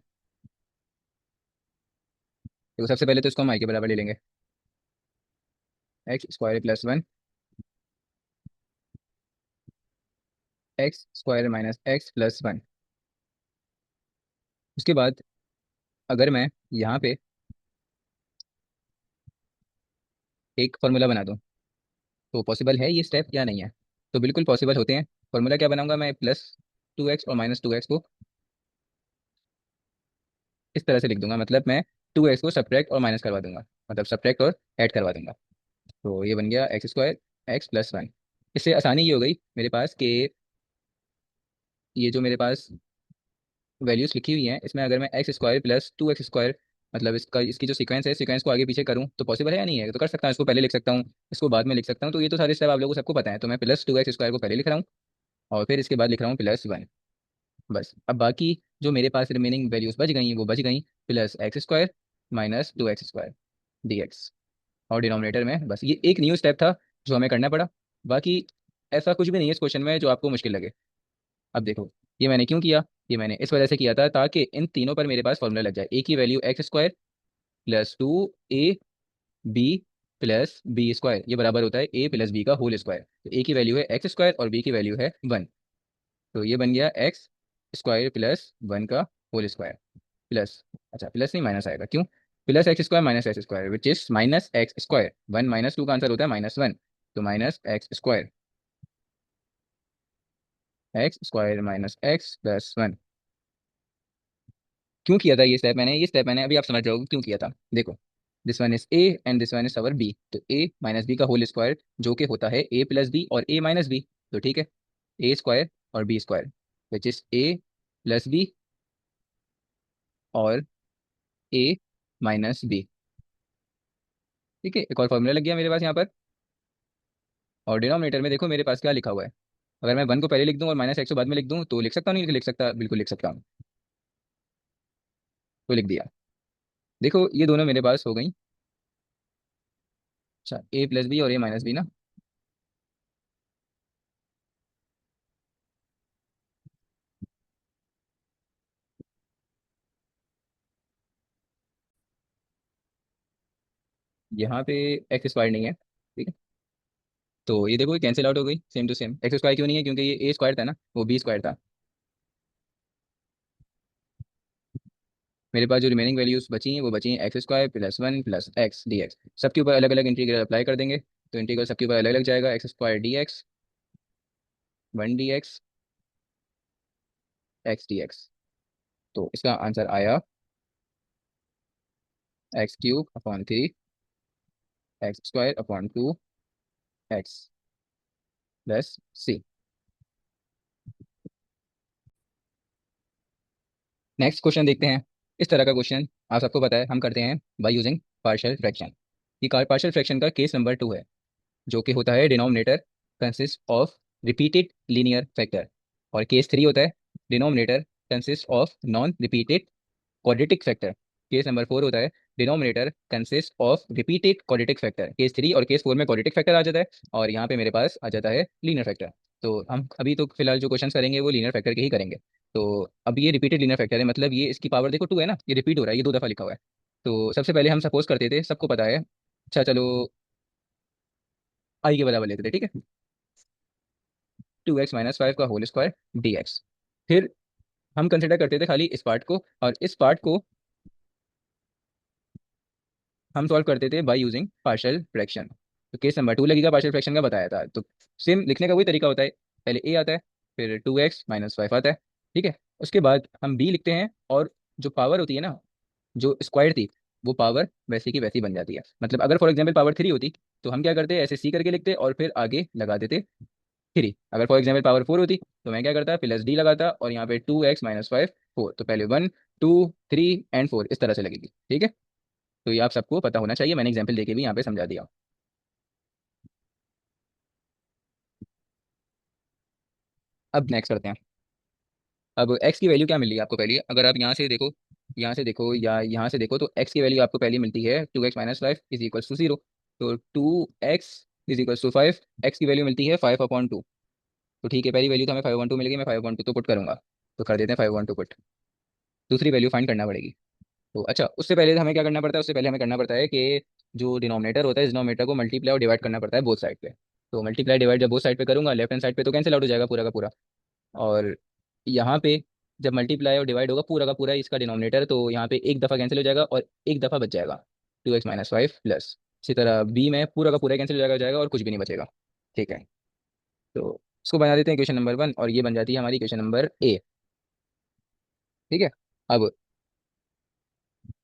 तो सबसे पहले तो इसको हम आई के बराबर ले लेंगे, x² + 1 x² - x+1। उसके बाद अगर मैं यहाँ पे एक फॉर्मूला बना दूँ, तो पॉसिबल है ये स्टेप या नहीं है? तो बिल्कुल पॉसिबल होते हैं। फॉर्मूला क्या बनाऊंगा मैं, +2x और -2x को इस तरह से लिख दूंगा, मतलब मैं 2x को सब्ट्रैक्ट और माइनस करवा दूंगा, मतलब सब्ट्रैक्ट और ऐड करवा दूंगा। तो ये बन गया x² x+1। इससे आसानी ये हो गई मेरे पास कि ये जो मेरे पास वैल्यूज लिखी हुई हैं, इसमें अगर मैं x² + 2x², मतलब इसका इसकी जो सीक्वेंस है, सीक्वेंस को आगे पीछे करूँ तो पॉसिबल है या नहीं है? तो कर सकता हूँ, इसको पहले लिख सकता हूँ, इसको बाद में लिख सकता हूँ, तो ये तो सारे स्टेप आप लोगों को सबको पता है। तो मैं +2x² को पहले लिख रहा हूँ, और फिर इसके बाद लिख रहा हूँ +1। बस अब बाकी जो मेरे पास रिमेनिंग वैल्यूज बच गई हैं वो बच गई +x² - 2x² dx। और डिनोमिनेटर में बस ये एक न्यू स्टेप था जो हमें करना पड़ा। बाकी ऐसा कुछ भी नहीं है इस क्वेश्चन में जो आपको मुश्किल लगे। अब देखो ये मैंने क्यों किया, ये मैंने इस वजह से किया था ताकि इन तीनों पर मेरे पास फॉर्मूला लग जाए। ए की वैल्यू x² + 2ab + b², ये बराबर होता है a + b का होल स्क्वायर। तो ए की वैल्यू है x² और बी की वैल्यू है 1, तो ये बन गया x स्क्वायर प्लस वन का होल स्क्वायर प्लस, अच्छा प्लस नहीं माइनस आएगा, क्यों? Plus x square minus x square which is minus x square, one minus two का आंसर होता है माइनस वन, तो minus x square, x square minus x plus one. क्यों किया था ये स्टेप मैंने? ये स्टेप मैंने, अभी आप समझ जाओगे क्यों किया था। देखो, this one is a and this one is our b, तो ए माइनस बी का होल स्क्वायर जो कि होता है ए प्लस बी और ए माइनस बी, तो ठीक है, ए स्क्वायर और b square which is a plus b और ए माइनस बी। ठीक है, एक और फॉर्मूला लग गया मेरे पास यहाँ पर। और डिनोमिनेटर में देखो मेरे पास क्या लिखा हुआ है, अगर मैं वन को पहले लिख दूं और माइनस एक्स को बाद में लिख दूं तो लिख सकता हूँ, नहीं लिख सकता? बिल्कुल लिख सकता हूँ, तो लिख दिया। देखो ये दोनों मेरे पास हो गई, अच्छा ए प्लस बी और ए माइनस बी ना। यहाँ पे एक्स स्क्वायर नहीं है, ठीक है, तो ये देखो कैंसिल आउट हो गई, same to same. X square क्यों नहीं है? क्योंकि ये ए स्क्वायर था ना, वो बी स्क्वायर था। मेरे पास जो रिमेनिंग वैल्यूज बची हैं वो बची हैं x square plus one plus x d x. सबके ऊपर अलग अलग इंटीग्रल अप्लाई कर देंगे, तो इंटीग्रल सबके ऊपर अलग अलग जाएगा, x square d x, one d x d x. तो इसका आंसर आया x cube upon three x square upon two x plus c. Next question देखते हैं। इस तरह का क्वेश्चन आप सबको पता है हम करते हैं बाय यूजिंग पार्शियल फ्रैक्शन। ये पार्शियल फ्रैक्शन का केस नंबर टू है, जो कि होता है denominator consist of repeated linear factor, और केस थ्री होता है denominator consist of non repeated quadratic factor. Case number four होता है denominator consist of repeated quadratic factor. Case three और केस फोर में क्वाड्रेटिक फैक्टर आ जाता है, और यहाँ पे मेरे पास आ जाता है लीनियर फैक्टर। तो हम अभी तो फिलहाल जो क्वेश्चन करेंगे वो लीनियर फैक्टर के ही करेंगे। तो अब ये रिपीटेड लीनियर फैक्टर है, मतलब ये इसकी पावर देखो टू है ना, ये रिपीट हो रहा है, ये दो दफा लिखा हुआ है। तो सबसे पहले हम सपोज करते थे, सबको पता है, अच्छा चलो आई के बराबर लेते थे, ठीक है, टू एक्स माइनस फाइव का होल स्क्वायर डी एक्स। फिर हम कंसिडर करते थे खाली इस पार्ट को, और इस पार्ट को हम सॉल्व करते थे बाय यूजिंग पार्शियल फ्रैक्शन। तो केस नंबर टू लगेगा, पार्शियल फ्रैक्शन का बताया था, तो सेम लिखने का वही तरीका होता है, पहले ए आता है, फिर टू एक्स माइनस फाइव आता है, ठीक है, उसके बाद हम बी लिखते हैं, और जो पावर होती है ना, जो स्क्वायर थी, वो पावर वैसे की वैसी बन जाती है। मतलब अगर फॉर एग्जाम्पल पावर थ्री होती तो हम क्या करते, ऐसे सी करके लिखते और फिर आगे लगा देते थ्री। अगर फॉर एग्जाम्पल पावर फोर होती तो मैं क्या करता, प्लस डी लगाता, और यहाँ पे two x minus five four, तो पहले one two three and four इस तरह से लगेगी, ठीक है। तो ये आप सबको पता होना चाहिए, मैंने एग्जाम्पल देके भी यहाँ पे समझा दिया। अब नेक्स्ट करते हैं। अब एक्स की वैल्यू क्या मिल रही है आपको पहले, अगर आप यहाँ से देखो, यहाँ से देखो या यहाँ से देखो, तो एक्स की वैल्यू आपको पहले मिलती है two x minus five is equals to zero. तो two x is equals to five, x की वैल्यू मिलती है फाइव अपॉन टू। तो ठीक है, पहली वैल्यू तो हमें फाइव अपॉन टू मिल गई, मैं फाइव अपॉन टू तो पुट करूंगा, तो कर देते हैं फाइव अपॉन टू पुट। दूसरी वैल्यू फाइंड करना पड़ेगी। तो अच्छा, उससे पहले हमें क्या करना पड़ता है, उससे पहले हमें करना पड़ता है कि जो डिनोमिनेटर होता है, डिनोमिनेटर को मल्टीप्लाई और डिवाइड करना पड़ता है बोथ साइड पे। तो मल्टीप्लाई डिवाइड जब बोथ साइड पे करूंगा, लेफ्ट हैंड साइड पे तो कैंसिल आउट हो जाएगा पूरा का पूरा, और यहाँ पे जब मल्टीप्लाई और डिवाइड होगा पूरा का पूरा इसका डिनोमिनेटर, तो यहाँ पे एक दफ़ा कैंसिल हो जाएगा और एक दफ़ा बच जाएगा, two x minus five plus. इसी तरह बी में पूरा का पूरा कैंसिल हो जाएगा और कुछ भी नहीं बचेगा, ठीक है। तो इसको बना देते हैं क्वेश्चन नंबर वन, और ये बन जाती है हमारी क्वेश्चन नंबर ए, ठीक है। अब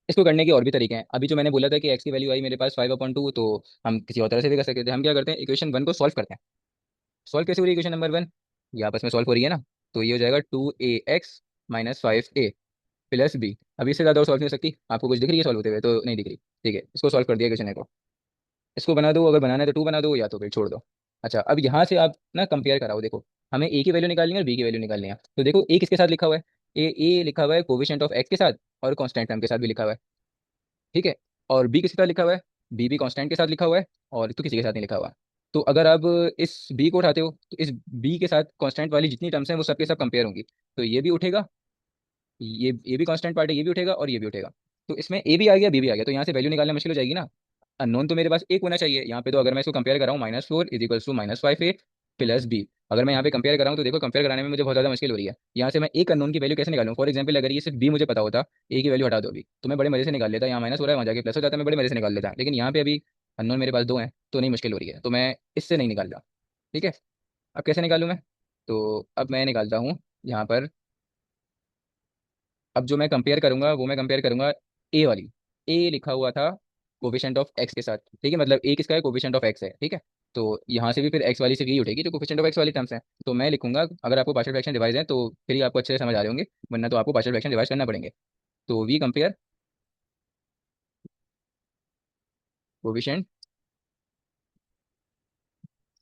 इसको करने के और भी तरीके हैं, अभी जो मैंने बोला था कि एक्स की वैल्यू आई मेरे पास फाइव अपॉइंट टू, तो हम किसी और तरह से भी कर सकते थे। हम क्या करते हैं, इक्वेशन वन को सॉल्व करते हैं। सॉल्व कैसे हो रही है इक्वेशन नंबर वन, ये आपस में सॉल्व हो रही है ना, तो ये हो जाएगा two a x minus five a plus b. अब इससे ज़्यादा और सॉल्व नहीं हो सकती, आपको कुछ दिख रही है सॉल्व होते हुए? तो नहीं दिख रही, ठीक है, इसको सॉल्व कर दिया क्वेश्चन को। इसको बना दो, अगर बनाना है तो टू बना दो, या तो फिर छोड़ दो। अच्छा, अब यहाँ से आप ना कंपेयर कराओ, देखो हमें ए की वैल्यू निकालनी है और बी की वैल्यू निकालनी है। तो देखो ए किसके साथ लिखा हुआ है, ए लिखा हुआ है कोविशेंट ऑफ एक्स के साथ, और कांस्टेंट टर्म के साथ भी लिखा हुआ है, ठीक है। और बी किसके साथ लिखा हुआ है, बी भी कांस्टेंट के साथ लिखा हुआ है, और तो किसी के साथ नहीं लिखा हुआ। तो अगर आप इस बी को उठाते हो तो इस बी के साथ कांस्टेंट वाली जितनी टर्म्स हैं वो सबके सब कंपेयर होंगी, तो ये भी उठेगा, ये भी कांस्टेंट पार्ट है, ये भी उठेगा और ये भी उठेगा। तो इसमें ए भी आ गया बी भी आ गया, तो यहाँ से वैल्यू निकालना मुश्किल हो जाएगी ना। अननोन तो मेरे पास एक होना चाहिए यहाँ पे, तो अगर मैं इसको कंपेयर कर रहा हूँ, minus four is equals to minus five a, plus b. अगर मैं यहाँ पे कंपेयर कराऊँ तो देखो कंपेयर कराने में मुझे बहुत ज़्यादा मुश्किल हो रही है। यहाँ से मैं एक अननोन की वैल्यू कैसे निकालूँ? फॉर एग्जाम्पल अगर ये सिर्फ बी मुझे पता होता, ए की वैल्यू हटा दो अभी, तो मैं बड़े मजे से निकाल लेता। यहाँ माइनस हो रहा है, वहाँ जाके प्लस हो जाता है, मैं बड़े मजे से निकाल लेता। लेकिन यहाँ पे अभी अननोन मेरे पास दो हैं, तो नहीं मुश्किल हो रही है, तो मैं इससे नहीं निकाल रहा। ठीक है, अब कैसे निकालूँ मैं? तो अब मैं निकालता हूँ यहाँ पर। अब जो मैं कंपेयर करूंगा वो मैं कंपेयर करूंगा ए वाली। ए लिखा हुआ था कोफिशिएंट ऑफ एक्स के साथ, ठीक है, मतलब ए किसका है? कोफिशिएंट ऑफ एक्स है, ठीक है। तो यहाँ से भी फिर एक्स वाली से यही उठेगी जो कोफिशिएंट ऑफ एक्स वाली टर्म्स है। तो मैं लिखूंगा, अगर आपको पार्शियल फ्रैक्शन डिवाइस है तो फिर ही आपको अच्छे से समझ आ रहे होंगे, वरना तो आपको पार्शियल फ्रैक्शन डिवाइस करना पड़ेंगे। तो we compare coefficient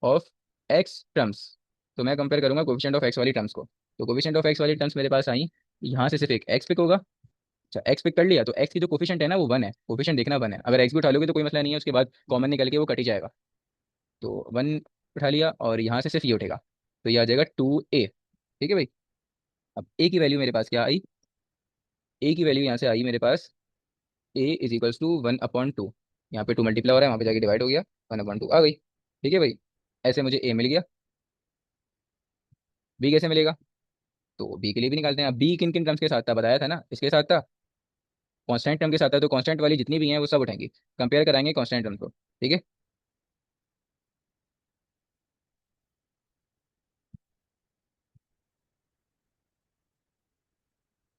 of x terms. तो मैं कंपेयर करूंगा कोफिशिएंट ऑफ एक्स वाली टर्म्स को। तो कोफिशिएंट ऑफ एक्स वाली टर्म्स मेरे पास आई, यहाँ से सिर्फ एक एक्स पिक होगा। अच्छा, एक्स पिक कर लिया तो एक्स की जो कोफिशिएंट है ना वो वन है, कोफिशिएंट देखना वन है। अगर एक्स भी उठा लोगे तो कोई मसला नहीं है, उसके बाद कॉमन निकल के वो कट ही जाएगा। तो वन उठा लिया और यहाँ से सिर्फ ये उठेगा, तो ये आ जाएगा 2a। ठीक है भाई। अब ए की वैल्यू मेरे पास क्या आई? ए की वैल्यू यहाँ से आई मेरे पास ए इज इक्वल्स टू 1/2। यहाँ पे 2 मल्टीप्लाई हो रहा है, वहाँ पे जाके डिवाइड हो गया, 1/2 आ गई। ठीक है भाई। ऐसे मुझे ए मिल गया। बी कैसे मिलेगा? तो बी के लिए भी निकालते हैं। अब बी किन किन टर्म्स के साथ था बताया था ना, इसके साथ था, कांस्टेंट टर्म के साथ था। तो कांस्टेंट वाली जितनी भी हैं वो सब उठेंगी, कंपेयर कराएंगे कांस्टेंट टर्म को। ठीक है।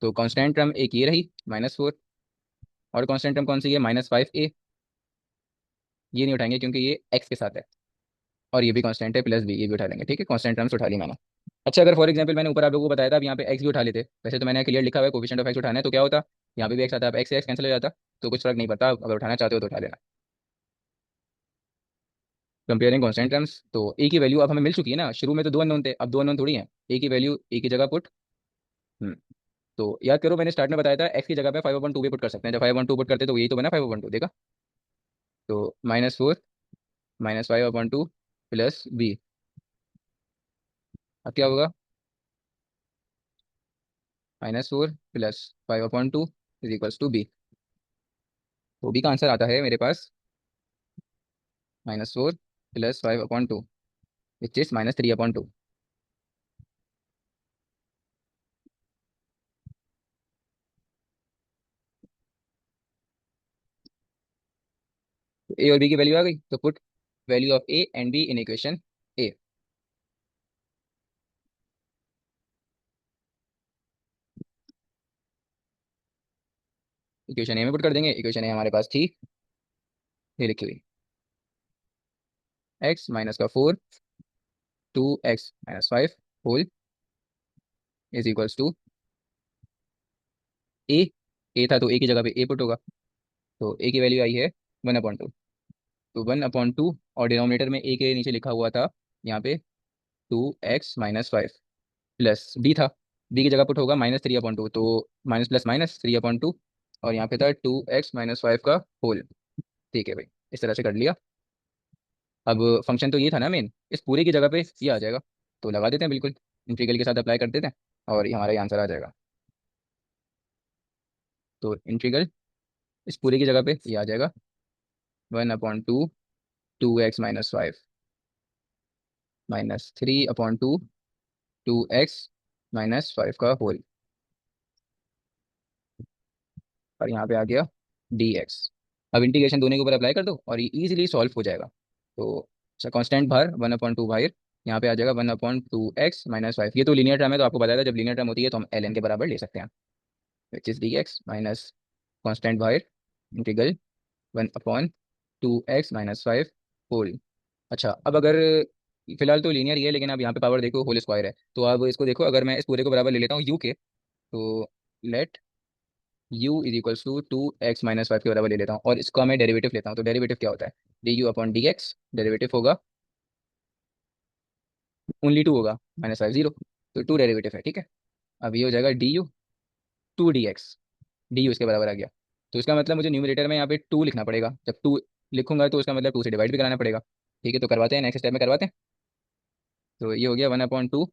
तो कांस्टेंट टर्म एक ये रही -4, और कांस्टेंट टर्म कौन सी है? -5a। ये नहीं उठाएंगे क्योंकि ये एक्स के साथ है, और ये भी कांस्टेंट है प्लस बी, ये भी उठा लेंगे। ठीक है, कांस्टेंट टर्म्स उठा ली मैंने। अच्छा, अगर फॉर एग्जांपल मैंने ऊपर आप लोगों को बताया था, अब यहाँ पे एक्स भी उठा लेते, वैसे तो मैंने क्लियर लिखा हुआ है कोफिशिएंट ऑफ एक्स उठाना है, तो क्या होता? यहाँ पे भी एक्स आता, अब एक्स से एक्स कैंसिल हो जाता, तो कुछ फर्क नहीं पड़ता। अगर उठाना चाहते हो तो उठा लेना। कंपेयरिंग कॉन्स्टेंट टर्म्स, तो ए की वैल्यू अब हमें मिल चुकी है ना, शुरू में तो दो अननोन थे, अब दो अननोन थोड़ी है। ए की वैल्यू ए की जगह पुट। हम्म तो याद करो, मैंने स्टार्ट में बताया था एक्स की जगह पे 5/2 भी पुट कर सकते हैं। जब 5/2 पुट करते तो यही तो बना 5/2, देखा? तो -4 -5/2 प्लस बी। अब क्या होगा? -4 plus 5/2 is equals to b. तो बी का आंसर आता है मेरे पास -4 प्लस 5/2 विच इज -3/2। तो ए और बी की वैल्यू आ गई, तो put value of a and b in equation a. Equation a में पुट कर देंगे। इक्वेशन ए हमारे पास थी, ये लिखी हुई, एक्स माइनस का 4, 2x - 5 whole is equals to a. A था तो ए की जगह पे ए पुट होगा। तो ए की वैल्यू आई है 1/2। तो 1/2, और डिनोमिनेटर में ए के नीचे लिखा हुआ था यहाँ पे 2x - 5 प्लस बी था। बी की जगह पुट होगा -3/2, तो माइनस प्लस माइनस 3/2, और यहाँ पे था 2x - 5 का होल। ठीक है भाई, इस तरह से कर लिया। अब फंक्शन तो ये था ना मेन, इस पूरे की जगह पे ये आ जाएगा, तो लगा देते हैं बिल्कुल, इंटीग्रल के साथ अप्लाई कर देते हैं, और ये हमारा ये आंसर आ जाएगा। तो इंटीग्रल इस पूरे की जगह पे ये आ जाएगा 1/2 2x - 5 -3/2 2x - 5 का होल, और यहाँ पे आ गया dx। अब इंटीग्रेशन दोनों के ऊपर अप्लाई कर दो और ये इजीली सॉल्व हो जाएगा। तो अच्छा, कांस्टेंट बाहर 1/2 बाहर, यहाँ पे आ जाएगा 1/2x - 5। ये तो लीनियर टर्म है, तो आपको बताया था जब लीनियर टर्म होती है तो हम ln के बराबर ले सकते हैं, which is dx minus constant बाहर इंटीग्रल 1/2x - 5 होल। अच्छा, अब अगर फिलहाल तो लीनियर ही है, लेकिन अब यहाँ पे पावर देखो होल स्क्वायर है, तो अब इसको देखो, अगर मैं इस पूरे को बराबर ले लेता हूँ यू के, तो let u is equals to 2x - 5 के बराबर ले लेता हूँ, और इसका मैं डेरिवेटिव लेता हूँ। तो डेरिवेटिव क्या होता है? du/dx, डेरिवेटिव होगा ओनली 2 होगा, -5 0, तो 2 डेरिवेटिव है। ठीक है। अब ये हो जाएगा du 2 dx, डी उसके बराबर आ गया। तो इसका मतलब मुझे न्यूमरेटर में यहाँ पे 2 लिखना पड़ेगा। जब 2 लिखूंगा तो उसका मतलब 2 से डिवाइड भी कराना पड़ेगा। ठीक है, तो करवाते हैं, नेक्स्ट स्टेप में करवाते हैं। तो ये हो गया 1/2,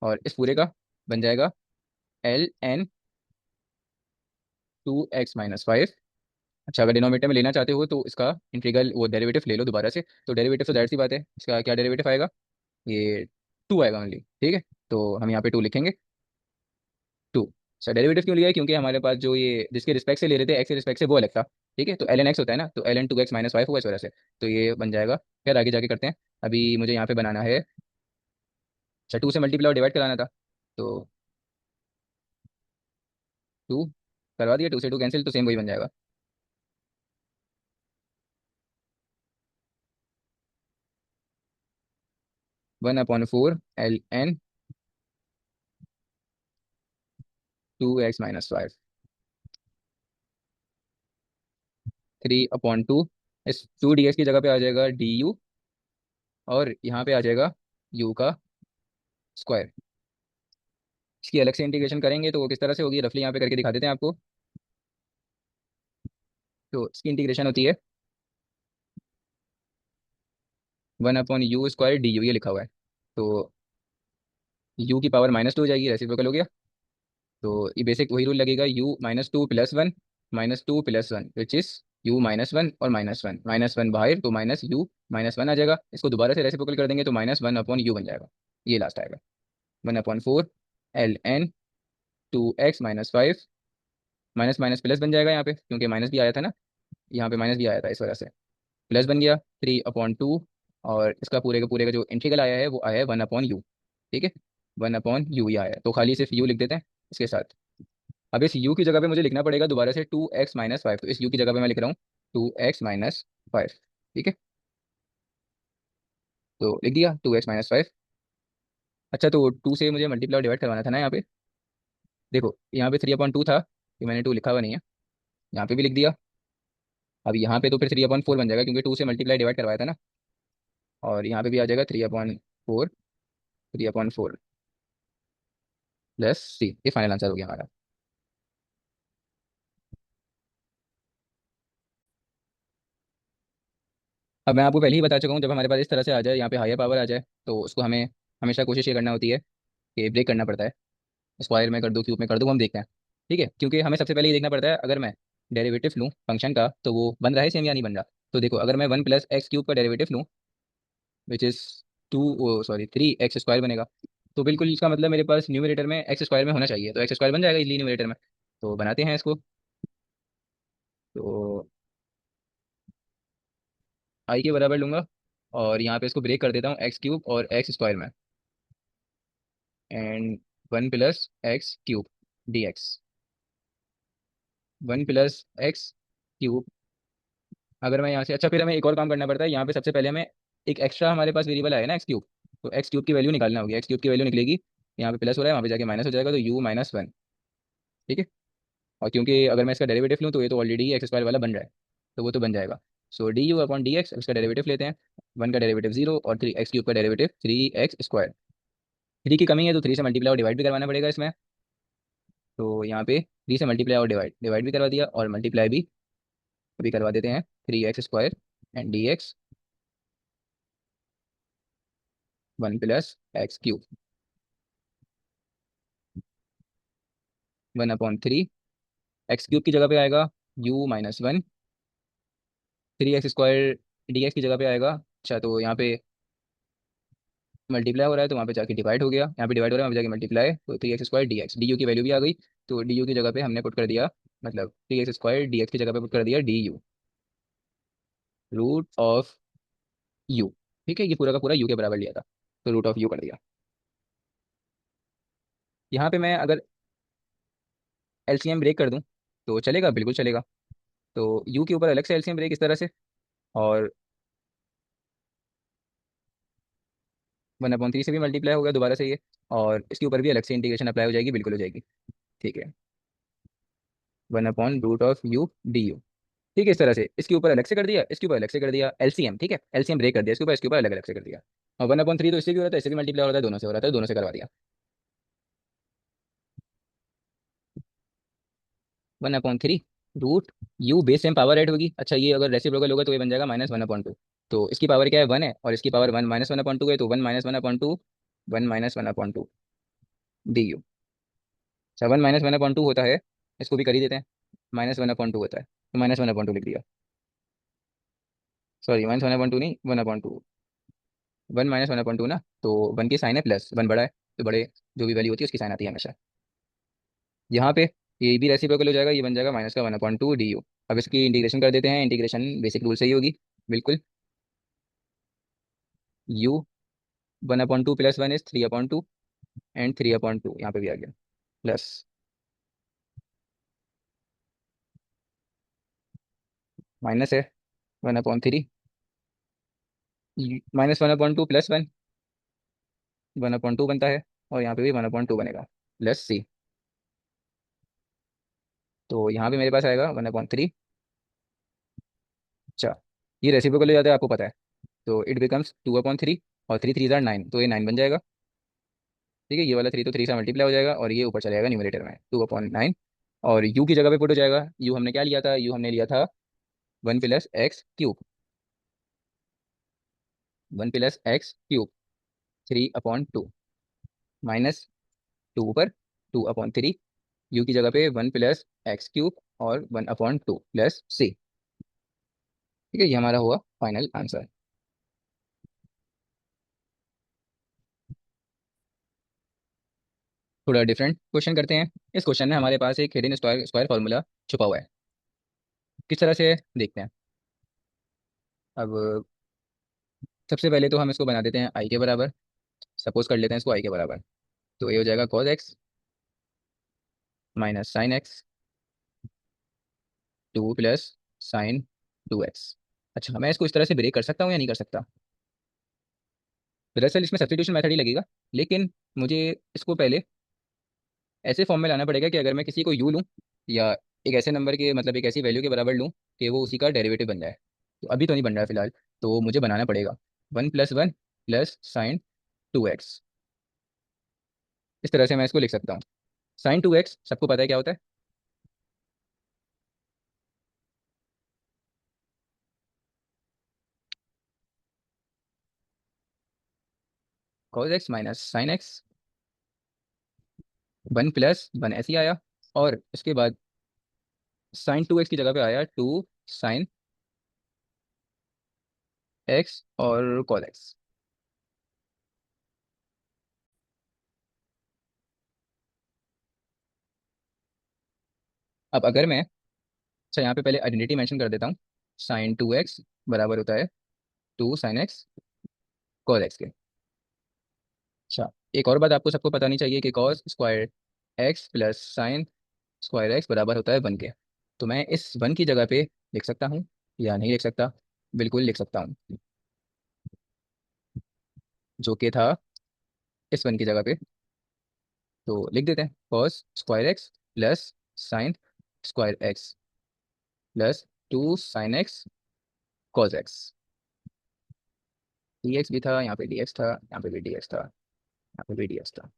और इस पूरे का बन जाएगा ln 2x - 5। अच्छा, अगर डिनोमिनेटर में लेना चाहते हो तो इसका इंटीग्रल वो डेरिवेटिव ले लो दोबारा से। तो डेरिवेटिव तो जाहिर सी बात है, इसका क्या डेरिवेटिव आएगा? ये 2 आएगा ओनली, ठीक है। तो हम यहाँ पे 2 लिखेंगे, 2। अच्छा, डेरिवेटिव क्यों लिया है? क्योंकि हमारे पास जो ये जिसके रिस्पेक्ट से ले रहे थे, एक्स के रिस्पेक्ट से, वो अलग था। ठीक है, तो एल एन एक्स होता है ना, तो एल एन 2x-5 होगा इस वजह से। तो ये बन जाएगा। फिर आगे जाके करते हैं। अभी मुझे यहाँ पे बनाना है। अच्छा, 2 से मल्टीप्लाई और डिवाइड कराना था, तो 2 करवा दिया, 2 से 2 कैंसिल, तो सेम वही बन जाएगा। 1/4 ln 2x-5, 3/2। इस 2 dx की जगह पे आ जाएगा du, और यहाँ पे आ जाएगा u का स्क्वायर। इसकी अलग से इंटीग्रेशन करेंगे तो वो किस तरह से होगी, रफली यहाँ पे करके दिखा देते हैं आपको। तो इसकी इंटीग्रेशन होती है 1/u² du, ये लिखा हुआ है। तो u की पावर -2 हो जाएगी, रेसिप्रोकल हो गया। तो ये बेसिक वही रूल लगेगा, u -2 + 1 विच इज u-1 और -1, -1 बाहर, तो -u-1 आ जाएगा। इसको दोबारा से रेसिप्रोकल कर देंगे तो -1/u बन जाएगा। ये लास्ट आएगा। 1/4 ln 2x-5, minus minus plus बन जाएगा यहाँ पे, क्योंकि माइनस भी आया था ना, यहाँ पे माइनस भी आया था, इस वजह से प्लस बन गया। 3/2, और इसका पूरे का जो इंटीग्रल आया है वो आया है 1/u। ठीक है, 1/u ही आया है, तो खाली सिर्फ u लिख देते हैं इसके साथ। अब इस u की जगह पे मुझे लिखना पड़ेगा दोबारा से 2x-5, तो इस u की जगह पे मैं लिख रहा हूँ 2x-5। ठीक है, तो लिख दिया 2x-5। अच्छा, तो 2 से मुझे मल्टीप्लाई डिवाइड करवाना था ना यहाँ पे। देखो, यहाँ पे 3/2 था, कि मैंने 2 लिखा हुआ नहीं है, यहाँ पे भी लिख दिया। अब यहाँ पे तो फिर 3/4 बन जाएगा, क्योंकि 2 से मल्टीप्लाई डिवाइड करवाया था ना। और यहाँ पे भी आ जाएगा 3/4, 3/4 प्लस सी। ये फाइनल आंसर हो गया हमारा। अब मैं आपको पहले ही बता चुका हूँ, जब हमारे पास इस तरह से आ जाए, यहाँ पे हायर पावर आ जाए, तो उसको हमें हमेशा कोशिश ये करना होती है कि ब्रेक करना पड़ता है। स्क्वायर में कर दो, क्यूब में कर दो, वो हम देखते हैं। ठीक है, क्योंकि हमें सबसे पहले ये देखना पड़ता है, अगर मैं डेरिवेटिव लूँ फंक्शन का, तो वो बन रहा है सेम या नहीं बन रहा। तो देखो, अगर मैं 1 + x³ का डेरिवेटिव लूँ, विच इज़ 3x² बनेगा। तो बिल्कुल इसका मतलब मेरे पास न्यूमरेटर में x² में होना चाहिए, तो x² बन जाएगा इजली न्यूमरेटर में। तो बनाते हैं इसको। तो आई के बराबर लूंगा, और यहाँ पे इसको ब्रेक कर देता हूँ x³ और x² में। एंड 1 + x³ dx, 1 + x³ अगर मैं यहाँ से, अच्छा, फिर हमें एक और काम करना पड़ता है। यहाँ पे सबसे पहले हमें एक एक्स्ट्रा, हमारे पास वेरिएबल आया ना x³, तो x³ की वैल्यू निकालना होगी। x³ की वैल्यू निकलेगी, यहाँ पे प्लस हो रहा है, वहाँ पे जाके माइनस हो जाएगा, तो u-1। ठीक है, और क्योंकि अगर मैं इसका डेरिवेटिव लूँ तो ये तो ऑलरेडी x² वाला बन रहा है, तो वो तो बन जाएगा। सो du/dx, इसका डेरिवेटिव लेते हैं। 1 का डेरिवेटिव 0, और 3x³ का डेरिवेटिव 3x²। 3 की कमी है, तो 3 से मल्टीप्लाई और डिवाइड भी करवाना पड़ेगा इसमें। तो यहाँ पे 3 से मल्टीप्लाई और डिवाइड डिवाइड भी करवा दिया, और मल्टीप्लाई भी करवा देते हैं। 3x² and dx 1 + x³, 1/3। x³ की जगह पे आएगा u-1, 3x² dx की जगह पे आएगा। अच्छा, तो यहाँ पे मल्टीप्लाई हो रहा है, तो वहाँ पे जाके डिवाइड हो गया, यहाँ पे डिवाइड हो रहा है, वहाँ पे जाके मल्टीप्लाई, तो 3x² dx, डी यू की वैल्यू भी आ गई। तो डी यू की जगह पे हमने पुट कर दिया, मतलब 3x² dx की जगह पे पुट कर दिया डी यू, √of u। ठीक है, ये पूरा का पूरा यू के बराबर लिया था, तो √of u कर दिया। यहाँ पे मैं अगर एलसीएम ब्रेक कर दूँ तो चलेगा, बिल्कुल चलेगा। तो यू के ऊपर अलग से एलसीएम ब्रेक इस तरह से, और 1/3 से भी मल्टीप्लाई हो गया दोबारा से ये, और इसके ऊपर भी अलग से इंटीग्रेशन अप्लाई हो जाएगी, बिल्कुल हो जाएगी। ठीक है, 1/√of u du। ठीक है, इस तरह से इसके ऊपर अलग से कर दिया, इसके ऊपर अलग से कर दिया एलसीएम। ठीक है, एलसीएम ब्रेक कर दिया, इसके ऊपर अलग अलग से कर दिया। और 1/3 तो इससे भी हो रहा था, इससे भी मल्टीप्लाई हो रहा था, दोनों से हो रहा था, दोनों से करवा दिया। 1/3 √u, base same power add होगी। अच्छा, ये अगर रेसिप्रोकल होगा तो ये बन जाएगा -1/2। तो इसकी पावर क्या है, 1 है, और इसकी पावर 1 -1/2 है, तो 1 - 1/2, 1 -1/2 du। 7 -1/2 होता है, इसको भी कर ही देते हैं। -1/2 होता है, तो -1/2 लिख दिया। सॉरी, -1/2 नहीं, 1/2। One minus one upon two ना, तो वन की साइन है प्लस, वन बड़ा है तो बड़े जो भी वैल्यू होती है उसकी साइन आती है हमेशा। यहाँ पे ये भी रेसिप्रोकल हो जाएगा, ये बन जाएगा माइनस का one upon two D you. अब इसकी इंटीग्रेशन कर देते हैं, इंटीग्रेशन बेसिक रूल से ही होगी बिल्कुल। You one upon two plus one is three upon two, and three upon two यहाँ पे भी आ गया प्लस माइनस है one upon three, minus one upon two plus one, one upon two बनता है, और यहाँ पे भी वन अपॉन टू बनेगा प्लस सी। तो यहाँ पे मेरे पास आएगा वन अपॉन थ्री। अच्छा, ये रेसिप्रोकल हो जाता है आपको पता है, तो it becomes two upon three, और थ्री थ्री जार नाइन, तो ये नाइन बन जाएगा। ठीक है, ये वाला थ्री तो थ्री से मल्टीप्लाई हो जाएगा, और ये ऊपर चला जाएगा न्यूमरेटर में टू अपॉन नाइन। और यू की जगह पे पुट हो जाएगा, यू हमने क्या लिया था, यू हमने लिया था one plus x cube, one plus x cube, three upon two, minus two ऊपर, टू अपॉन थ्री, यू की जगह पे वन प्लस एक्स क्यूब और वन अपॉन टू प्लस सी। ठीक है, ये हमारा हुआ फाइनल आंसर। थोड़ा डिफरेंट क्वेश्चन करते हैं। इस क्वेश्चन में हमारे पास एक हिडन स्क्वायर स्क्वायर फार्मूला छुपा हुआ है। किस तरह से देखते हैं। अब सबसे पहले तो हम इसको बना देते हैं आई के बराबर, सपोज कर लेते हैं इसको आई के बराबर। तो ये हो जाएगा cos x minus sine x, two plus sign to x. अच्छा, मैं इसको इस तरह से ब्रेक कर सकता हूँ या नहीं कर सकता। दरअसल इसमें सब्स्टिट्यूशन मेथड ही लगेगा, लेकिन मुझे इसको पहले ऐसे फॉर्म में लाना पड़ेगा कि अगर मैं किसी को यू लूँ, या एक ऐसे नंबर के मतलब एक ऐसी वैल्यू के बराबर लूँ कि वो उसी का डेरिवेटिव बन जाए। तो अभी तो नहीं बन रहा है फिलहाल, तो मुझे बनाना पड़ेगा one plus one plus sign to x. इस तरह से मैं इसको लिख सकता हूँ। साइन टू एक्स सबको पता है क्या होता है। Cos x minus sine x, one plus one ऐसे ही आया, और इसके बाद साइन टू एक्स की जगह पे आया टू साइन एक्स और कॉस एक्स। अब अगर मैं, अच्छा यहाँ पे पहले आइडेंटिटी मेंशन कर देता हूँ, साइन टू एक्स बराबर होता है two sine x cos x के। अच्छा, एक और बात आपको सबको बतानी चाहिए कि cos square x plus sign square x बराबर होता है वन के। तो मैं इस वन की जगह पे लिख सकता हूँ या नहीं लिख सकता। बिल्कुल लिख सकता हूँ, जो कि था इस वन की जगह पे। तो लिख देते हैं cos square x plus sign square x plus two sine x cos x. D x भी था, यहाँ पे डी एक्स था, यहाँ पे भी डी एक्स था, यहाँ पे भी डी एक्स था।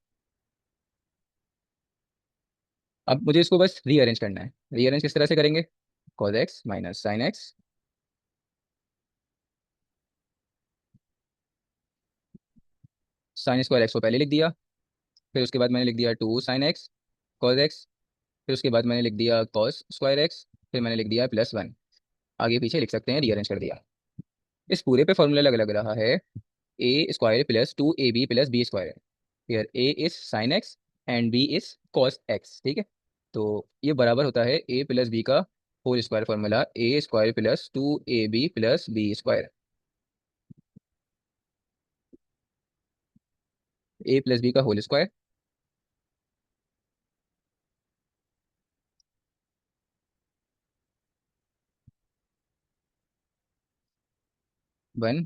अब मुझे इसको बस रीअरेंज करना है। रीअरेंज किस तरह से करेंगे, cos x minus sine x, sign square x को पहले लिख दिया, फिर उसके बाद मैंने लिख दिया two sine x cos x, फिर उसके बाद मैंने लिख दिया कॉस स्क्वायर एक्स, फिर मैंने लिख दिया प्लस वन। आगे पीछे लिख सकते हैं, रीअरेंज कर दिया। इस पूरे पे फॉर्मूला लग लग रहा है a square plus two a b plus b square. Here a is sine x and b is cos x. ठीक है, तो ये बराबर होता है ए प्लस बी का whole square, formula a square plus two a b plus b square. A plus b का whole square, one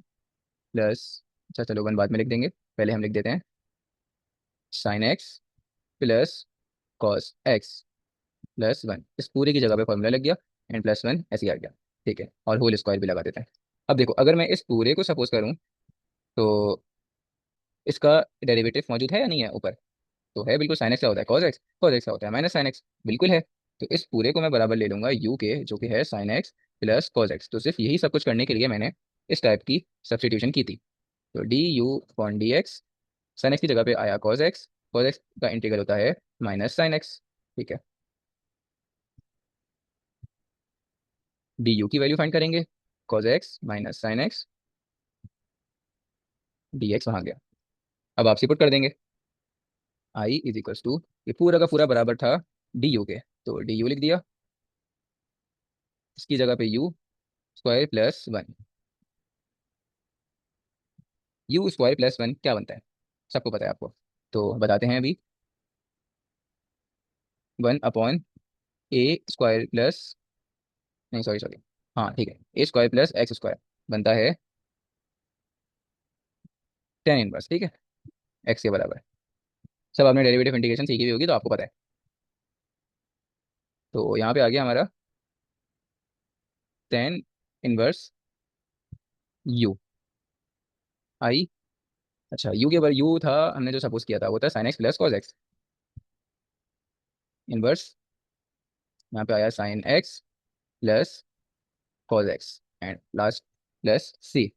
plus, अच्छा चलो वन बाद में लिख देंगे, पहले हम लिख देते हैं sign x plus cos x plus one. इस पूरे की जगह पे फॉर्मूला लग गया, एंड प्लस वन ऐसे ही आ गया। ठीक है, और होल स्क्वायर भी लगा देते हैं। अब देखो, अगर मैं इस पूरे को सपोज करूँ, तो इसका डेरिवेटिव मौजूद है या नहीं है ऊपर। तो है बिल्कुल, साइन एक्स का होता है कॉस एक्स का होता है माइनस साइन एक्स, बिल्कुल है। तो इस पूरे को मैं बराबर ले लूंगा यू के, जो कि है sign x plus cos x. तो सिर्फ यही सब कुछ करने के लिए मैंने इस टाइप की सब्सटीट्यूशन की थी। तो D you upon D x, sine x की जगह पे आया कॉस एक्स का इंटीग्रल होता है माइनस साइन एक्स। ठीक है, डी यू की वैल्यू फाइंड करेंगे, cos x minus sine x d x वहाँ गया। अब आपसी पुट कर देंगे। आई इज इक्वल्स टू, ये पूरा का पूरा बराबर था डी यू के, तो डी यू लिख दिया। इसकी जगह पे you square plus one. You square plus one क्या बनता है, सबको पता है आपको, तो बताते हैं अभी। वन अपॉन ए स्क्वायर प्लस, नहीं सॉरी सॉरी, हाँ ठीक है, a square plus x square बनता है टेन इनवर्स, ठीक है, एक्स के बराबर। सब आपने डेरिवेटिव इंटीग्रेशन सीखी हुई होगी तो आपको पता है। तो यहाँ पे आ गया हमारा टेन इनवर्स यू आई। अच्छा यू के बार यू था, हमने जो सपोज किया था वो था sine x plus cos x inverse. यहाँ पे आया sine x plus cos x and last plus C.